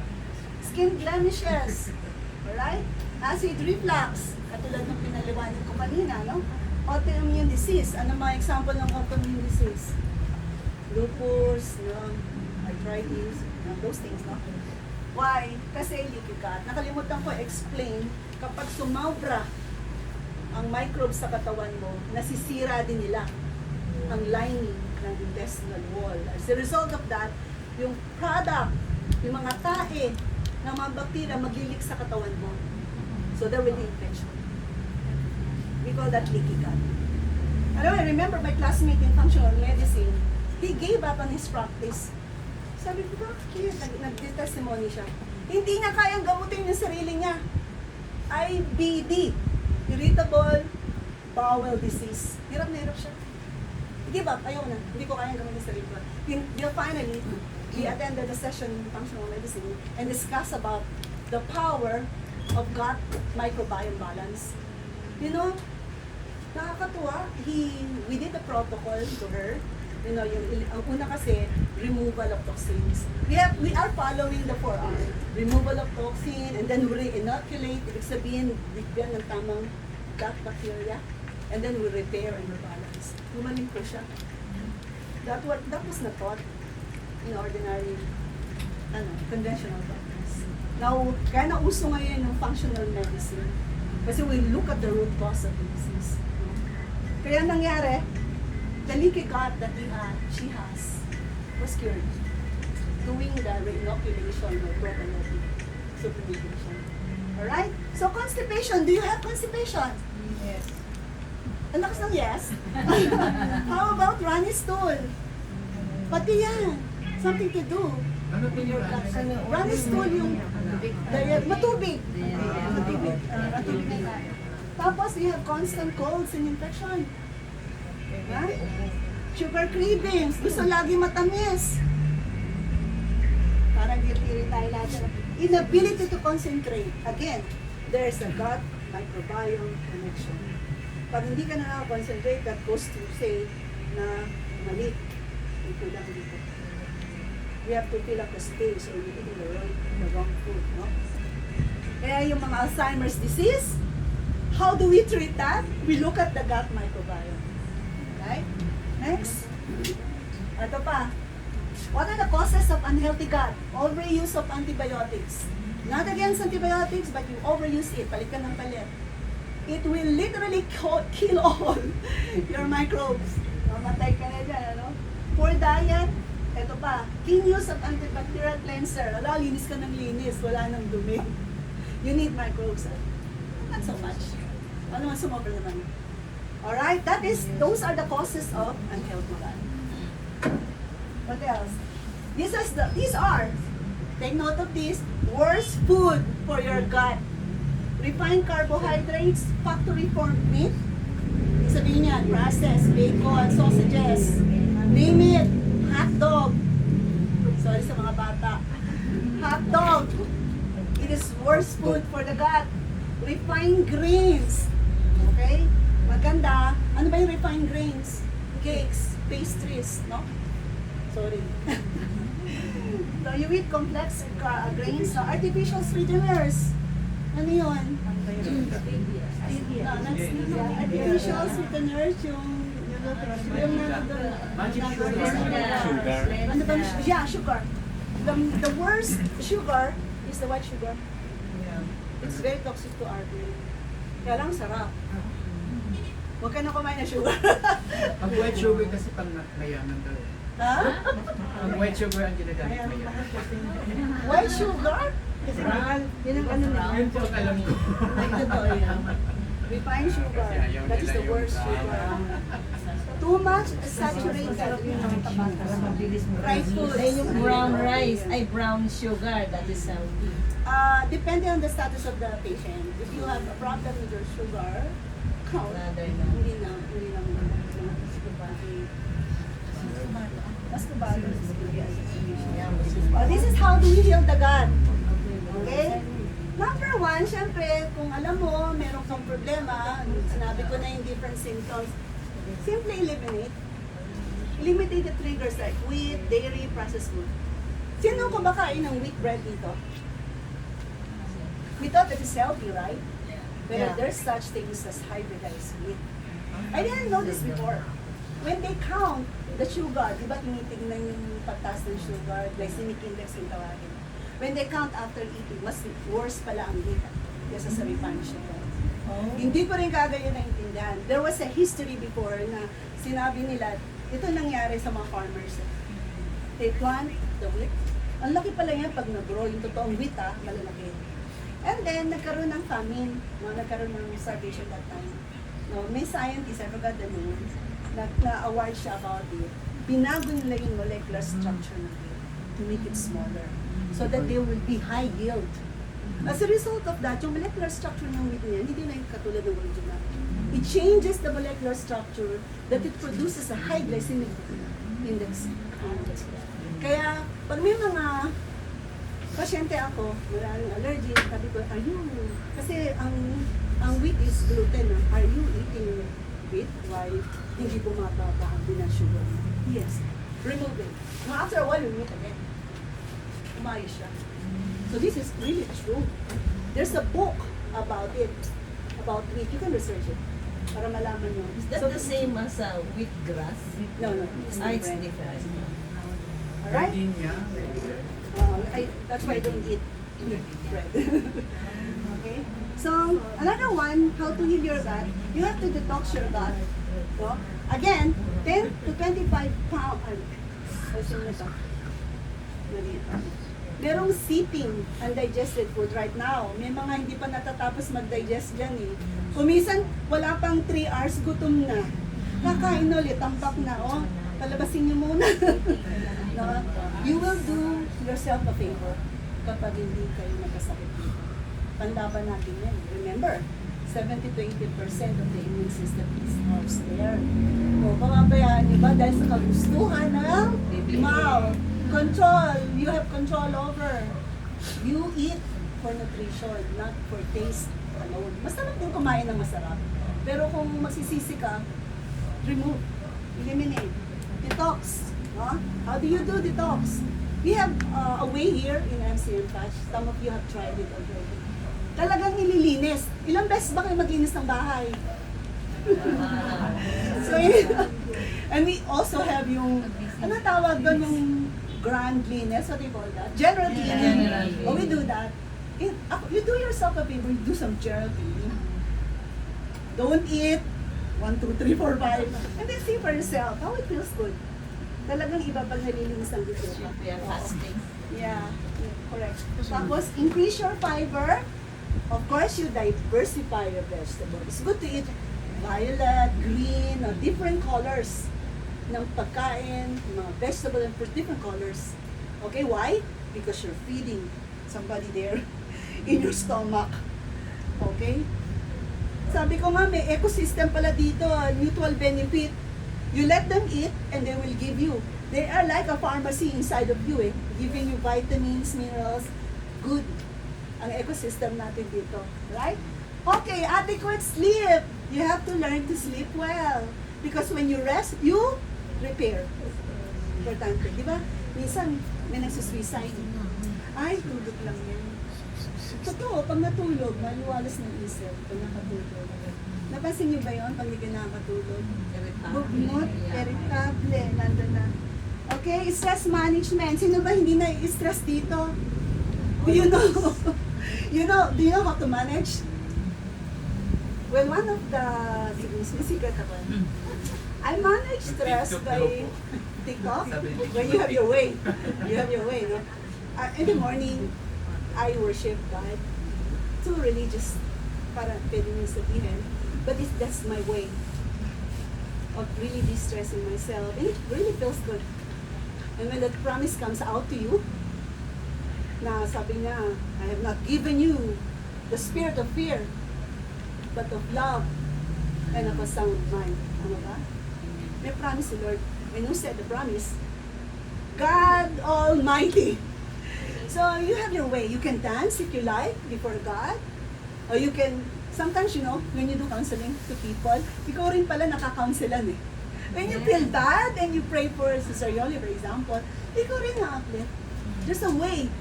S1: Skin blemishes. Alright? Acid reflux. Katulad ng pinaliwanag ko kanina, no? Autoimmune disease. Ano mga example ng autoimmune disease? Lupus, no? Arthritis, no? Those things, no? Why? Kasi leaky gut. Nakalimutan ko explain, kapag sumobra ang microbes sa katawan mo, nasisira din nila ang lining ng intestinal wall. As a result of that, yung product, yung mga tae ng mga bacteria maglilik sa katawan mo. So there will be infection. We call that leaky gut. Alam mo, I remember my classmate in functional medicine, he gave up on his practice. Sabi ko, bakit? Nag-testimony siya. Hindi niya kayang gamutin yung sarili niya. IBD, irritable bowel disease. Hirap na hirap siya. Give up, ayaw na. Hindi ko kayang gamutin yung sarili ko. Finally, we attended a session in functional medicine and discussed about the power of gut microbiome balance. You know, nakakatuwa. We did a protocol to her. You know, ang una kasi, removal of toxins. We are following the 4R. Removal of toxin, and then we re-inoculate. Ibig sabihin, bigyan ng tamang gut bacteria. And then we repair and rebalance. Gumaling po siya. That was not taught in ordinary, conventional practice. Now, kaya nauso ngayon yung functional medicine. Kasi we look at the root cause of the disease. Kaya nangyari, the leaky gut that she has was cured. Doing the re-inoculation or probiotic supplementation. Alright? So constipation, do you have constipation?
S2: Yes.
S1: Ang lakas ng yes. How about runny stool? Pati yan. Something to do.
S3: Ano po yung
S1: Runny stool yung matubig. Matubig. Tapos you have constant colds and infection. Diba? Sugar cravings. Gusto lagi matamis. Parang diri tayo natin. Inability to concentrate. Again, there's a gut microbiome connection. Pag hindi ka na nakakonsentrate, that goes to say na mali. May kulang dito. We have to fill up the space or you're eating the wrong food, no? Kaya yung mga Alzheimer's disease, how do we treat that? We look at the gut microbiome. Right? Next. Ito pa. What are the causes of unhealthy gut? Overuse of antibiotics. Not against antibiotics, but you overuse it. Palit ka ng palit. It will literally kill all your microbes. Mamatay ka na dyan, ano? Poor diet. Ito pa. Keen use of antibacterial cleanser. Wala, linis ka ng linis. Wala nang dumi. You need microbes. Not so much. Ano naman sumobra naman. Alright, those are the causes of unhealthy gut. What else? These are, take note of this, worst food for your gut. Refined carbohydrates, factory formed meat, sabihin niya, processed, bacon, sausages, name it, hot dog. Sorry sa mga bata. Hot dog. It is worst food for the gut. Refined grains. Okay? Maganda. Ano ba yung refined grains? Cakes, pastries, no? Sorry. So you eat complex grains, artificial sweeteners. Ano yun? Artificial sweeteners, yung nandun.
S3: Magic sugar.
S4: Sugar.
S1: Ano ba? Yeah, sugar. The worst sugar is the white sugar. It's very toxic to our brain. Kaya lang sarap. Huwag ka na kumain ng sugar.
S3: Ang white sugar kasi pang mayaman daw.
S1: Ha?
S3: Ang white sugar ang ginagamit mayaman.
S1: White sugar? Yun ang ano nila.
S3: Yun po ang alam ko.
S1: Like totoo yan. Refined sugar.
S3: Kasi ayaw
S1: That is
S3: nila
S1: the
S3: yung
S1: worst sugar. Too much saturated. Fried food.
S2: Ay, yung brown rice, ay brown sugar, that is healthy.
S1: Depending on the status of the patient. If you have a problem with your sugar count,
S2: Rather na.
S1: hindi na. Mas kubago. This is how do we heal the gut. Okay? Number one, syempre, kung alam mo, meron kang problema, sinabi ko na yung different symptoms, simply eliminate. Eliminate the triggers like wheat, dairy, processed food. Sino kumakain ng wheat bread dito? We thought that is healthy, right? But
S2: Yeah.
S1: there's such things as hybridized wheat. I didn't know this before. When they count the sugar, di ba tinitignan yung pagtaas ng sugar, glycemic index yung tawagin. When they count after eating, mas worse pala ang wheat kaysa sa refined sugar.
S2: Oh.
S1: Hindi ko rin kagaya naintindihan. There was a history before na sinabi nila, ito nangyari sa mga farmers. They plant the wheat. Ang laki pala yan pag nag-grow, yung totoong wheat malalaki. And then, nagkaroon ng famine, nagkaroon ng starvation that time. No, may scientist, I forgot the name, na-award siya about it. Binago nila yung molecular structure ng wheat to make it smaller so that they will be high yield. As a result of that, yung molecular structure ng wheat niya, hindi na yung katulad ng original. It changes the molecular structure that it produces a high glycemic index. Kaya, pag may mga pasyente ako, maraming allergy, sabi ko, are you, kasi ang wheat is gluten, are you eating wheat while hindi bumababa ang sugar? Yes. Remove it. Now, after a while, you meet again. Umayos siya. So this is really true. There's a book about it, about wheat. You can research it para malaman nyo.
S2: Is that the same as wheat grass?
S1: No, it's
S2: It's
S1: different.
S2: different.
S1: Alright?
S3: Gardenia.
S1: That's why I don't eat bread. Okay? So, another one, how to heal your gut, you have to detox your gut. No? Again, 10 to 25 pounds. Merong sitting undigested food right now. May mga hindi pa natatapos mag-digest dyan eh. Kumisan, wala pang 3 hours, gutom na. Kakain ulit, tambak na, oh. Palabasin niyo muna. No? You will do yourself a favor kapag hindi kayo nagkasakit dito. Panlaban natin yan. Remember, 70 to 80% of the immune system is housed there. O, pamabayaan niyo ba dahil sa kagustuhan ng mouth. Control. You have control over. You eat for nutrition, not for taste alone. Masarap din kumain ng masarap. Pero kung magsisisi ka, remove, eliminate, detox. No? How do you do detox? We have a way here in MCM Touch. Some of you have tried it already. Talagang nililinis. Ilang beses ba kayo maglinis ng bahay? So, and we also have yung, ano tawag doon, yung grand cleanness, what do you call that? General cleaning.
S2: General cleaning.
S1: Oh, we do that. You do yourself a favor, you do some general cleaning. Don't eat 1, 2, 3, 4, 5. And then see for yourself how it feels good. Talagang iba pag nalilinis ang dito.
S2: We are fasting.
S1: Yeah, correct. Tapos, increase your fiber. Of course, you diversify your vegetables. It's good to eat violet, green, or different colors ng pagkain, mga vegetable and fruit, different colors. Okay, why? Because you're feeding somebody there in your stomach. Okay? Sabi ko nga, may ecosystem pala dito, mutual benefit. You let them eat and they will give you. They are like a pharmacy inside of you giving you vitamins, minerals, good ang ecosystem natin dito. Right? Okay, adequate sleep. You have to learn to sleep well. Because when you rest, you repair. Importante, di ba? Minsan, may nagsusuicide. Ay, tulog lang yan. Totoo, pag natulog, maliwalas ng isip, pag nakatulog. Napansin niyo ba yun, pag hindi ka nakakatulog? Bugnot, irritable, nandun na. Okay, stress management. Sino ba hindi na-stress dito? Do you know? Do you know how to manage? Well, one of the secret ako. I manage stress by TikTok. When you have your way. You have your way, no? In the morning, I worship God. Too religious, para pwede nyo sabihin. But that's my way of really distressing myself. And it really feels good. And when that promise comes out to you, na sabi niya, I have not given you the spirit of fear, but of love and of a sound mind. Ano ba? May promise si Lord. And who said the promise? God Almighty. So you have your way. You can dance if you like before God. Or you can, sometimes when you do counseling to people, ikaw rin pala nakaka-counselan eh. When you feel bad and you pray for Sister Yoli, for example, ikaw rin na-uplift. There's a way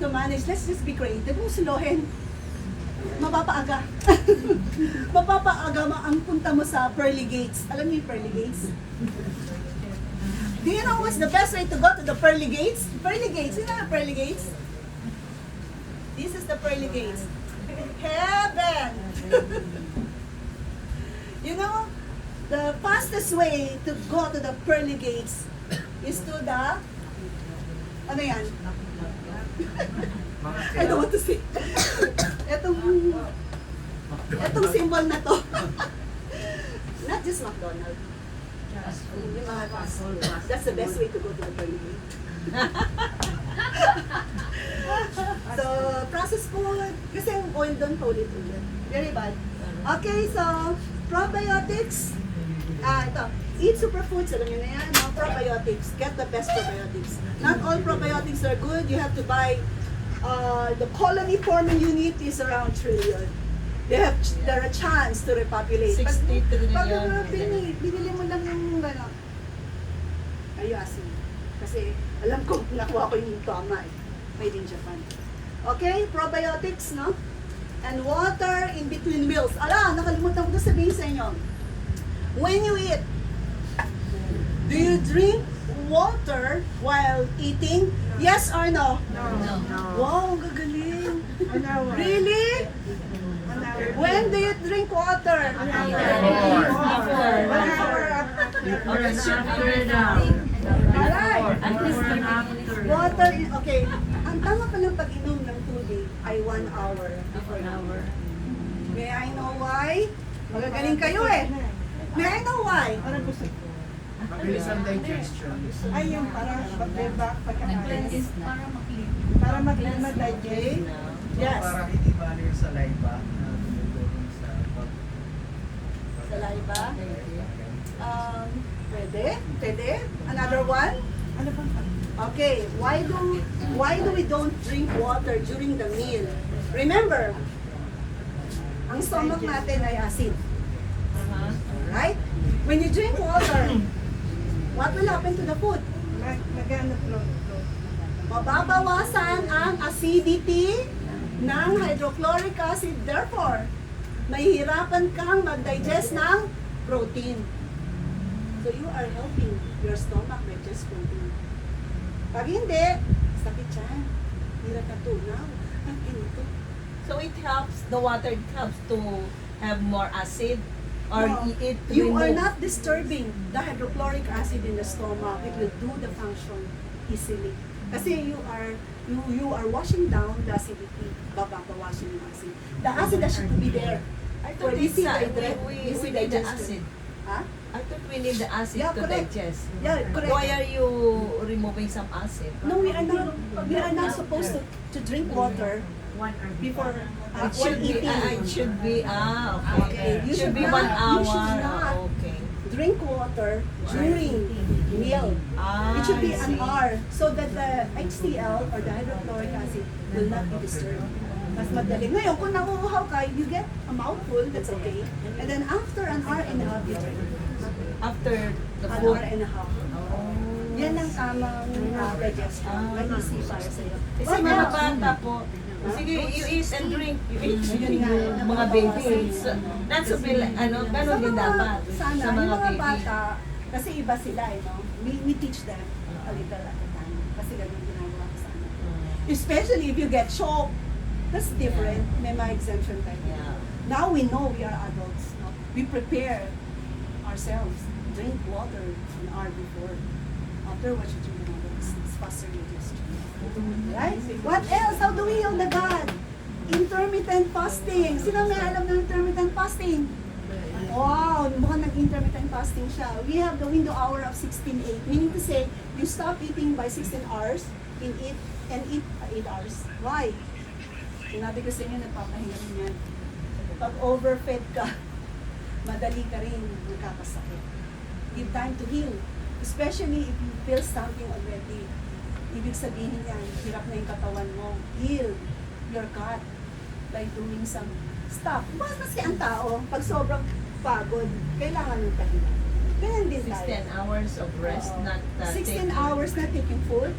S1: to manage. Let's just be creative. Kung suluhin, mapapaaga. Mapapaaga ang punta mo sa pearly gates. Alam niyo yung pearly gates? Do you know what's the best way to go to the pearly gates? Pearly gates. You know the pearly gates? This is the pearly gates. Heaven! You know, the fastest way to go to the pearly gates is to the, ano yan? I don't want to say. Etong symbol na to. Not just McDonald's. Yung mga fast food. That's the best way to go to the pearly gate. So, processed food, kasi yung oil doon paulit-ulit. Very bad. Okay, so, probiotics. Ito. Eat superfoods, alam nyo na yan, no? Probiotics. Get the best probiotics. Not all probiotics are good. You have to buy, the colony forming unit is around trillion. There are a chance to repopulate.
S2: 60 trillion.
S1: Pag binili mo lang yung gano'n, ayusin. Kasi alam ko, nakuha ko yung tama eh. Made in Japan. Okay, probiotics, no? And water in between meals. Ala, nakalimutan ko sabihin sa inyo. When you eat, do you drink water while eating? Yes or no?
S2: No.
S1: Wow, gagaling. Really? When do you drink water? Alright. Water is, okay. Ang tama pa ng pag-inom ng tubig ay 1 hour before hour. May I know why? Magagaling kayo eh. May I know why?
S3: Mabilis ang digestion.
S4: Ay, yung para pag-back, pagkakain.
S2: Para
S4: mag-digest.
S1: Yes.
S3: Para hindi bali yung saliva na tumutulong sa pag...
S1: Saliva? Pwede? Pwede? Another one?
S4: Ano bang
S1: Okay, why do we don't drink water during the meal? Remember, ang stomach natin ay acid. Right? When you drink water, what will happen to the food?
S4: Magano flow?
S1: Mababawasan ang acidity ng hydrochloric acid. Therefore, mahihirapan kang mag-digest ng protein. So you are helping your stomach digest protein. Pag hindi, sakit yan. Hirap ka tunaw. Ang ganito.
S2: So it helps, the water helps to have more acid or
S1: No,
S2: it
S1: you are
S2: remove.
S1: not disturbing the hydrochloric acid in the stomach. It will do the function easily. Kasi you are washing down the acidity. Babawasin yung acid. The acid that should be there.
S2: I
S1: For
S2: thought
S1: easy
S2: we need the
S1: digestion.
S2: acid.
S1: Ha?
S2: I thought we need the acid
S1: Yeah,
S2: to
S1: correct.
S2: digest.
S1: Yeah, correct.
S2: Why are you removing some acid?
S1: No, we are not supposed to drink water before
S2: It should be,
S1: eating.
S2: it should be, okay.
S1: Okay, you
S2: It should
S1: should
S2: be
S1: not-
S2: 1 hour.
S1: you should not.
S2: Okay.
S1: Drink water during meal. It should be an hour so that the HCl or the hydrochloric acid will not be disturbed. Mas madali. Ngayon, kung nanguuhaw ka, you get a mouthful, that's okay. And then after an hour and a half, you drink.
S2: After the
S1: An
S2: food.
S1: hour and a half. Yan ang tamang digestion. Easy para sa'yo.
S2: Kasi mga bata po, Sige, you eat and drink. You eat
S1: Ayun nga,
S2: yung mga babies. Not so ganun din dapat.
S1: Sana,
S2: Sa mga
S1: yung mga
S2: baby.
S1: bata, kasi iba sila, no? We teach them a little at a time. Kasi ganun ginagawa ko sa anak. Especially if you get shocked, that's different. May mga exemption tayo.
S2: Yeah.
S1: Now we know we are adults. No? We prepare ourselves. Drink water an hour before. Afterwards, you drink another. It's faster digestion. Right? What else? How do we heal the God? Intermittent fasting. Sino may alam ng intermittent fasting? Wow, mukhang nag-intermittent fasting siya. We have the window hour of 16:8. Meaning to say, you stop eating by 16 hours and eat 8 hours. Why? Sinabi ko sa inyo, nagpapahinga rin yan. Pag overfed ka, madali ka rin magkakasakit. Give time to heal. Especially if you feel something already. Ibig sabihin yan, hirap na yung katawan mo. Heal your gut by doing some stuff. Mas kasi ang tao, pag sobrang pagod, kailangan ng pahinga. Ganyan din tayo.
S2: 16 hours of rest,
S1: Oo.
S2: not
S1: 16
S2: taking-
S1: hours na taking food,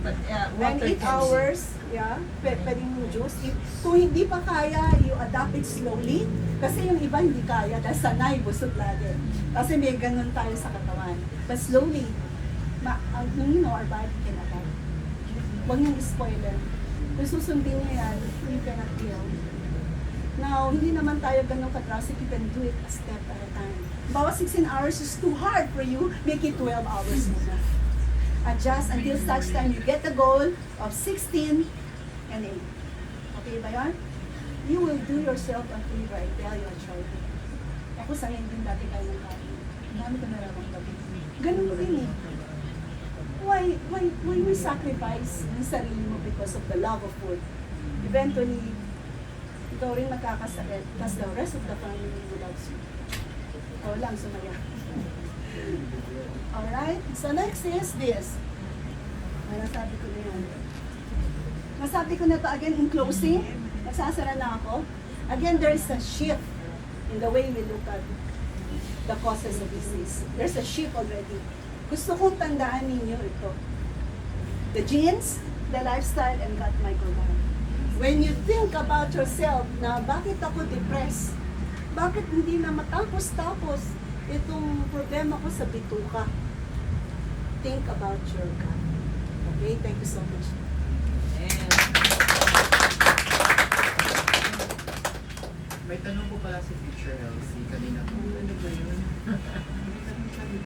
S2: But
S1: and
S2: water
S1: 8
S2: can-
S1: hours, yeah, pwedeng juice. Kung hindi pa kaya, you adapt it slowly. Kasi yung iba hindi kaya dahil sanay, busog lagi. Kasi may ganun tayo sa katawan. But slowly, our body can adapt. Huwag niyong spoiler. Kung susundin niyo yan, you cannot feel. Now, hindi naman tayo ganun ka-drastic. You can do it a step at a time. Bawa 16 hours is too hard for you, make it 12 hours muna. Adjust until such time you get the goal of 16 and 8. Okay ba yan? You will do yourself a favor, I tell you, Charlie. Ako sa hindi dati kayo ng kain. Ang dami ko naramang gabi. Ganun rin eh. Why we sacrifice yung sarili mo because of the love of food? Eventually, ikaw rin magkakasakit because the rest of the family will loves you. Ikaw lang sumaya. Alright? So next is this. Nasabi ko na yan. Nasabi ko na to again in closing. Nagsasara na ako. Again, there is a shift in the way we look at the causes of disease. There's a shift already. Gusto kong tandaan ninyo ito. The genes, the lifestyle, and gut microbiome. When you think about yourself na bakit ako depressed? Bakit hindi na matapos-tapos itong problema ko sa bituka? Think about your gut. Okay? Thank you so much.
S2: And
S3: May tanong po pala si Future Healthy kanina po. Ano ba yun?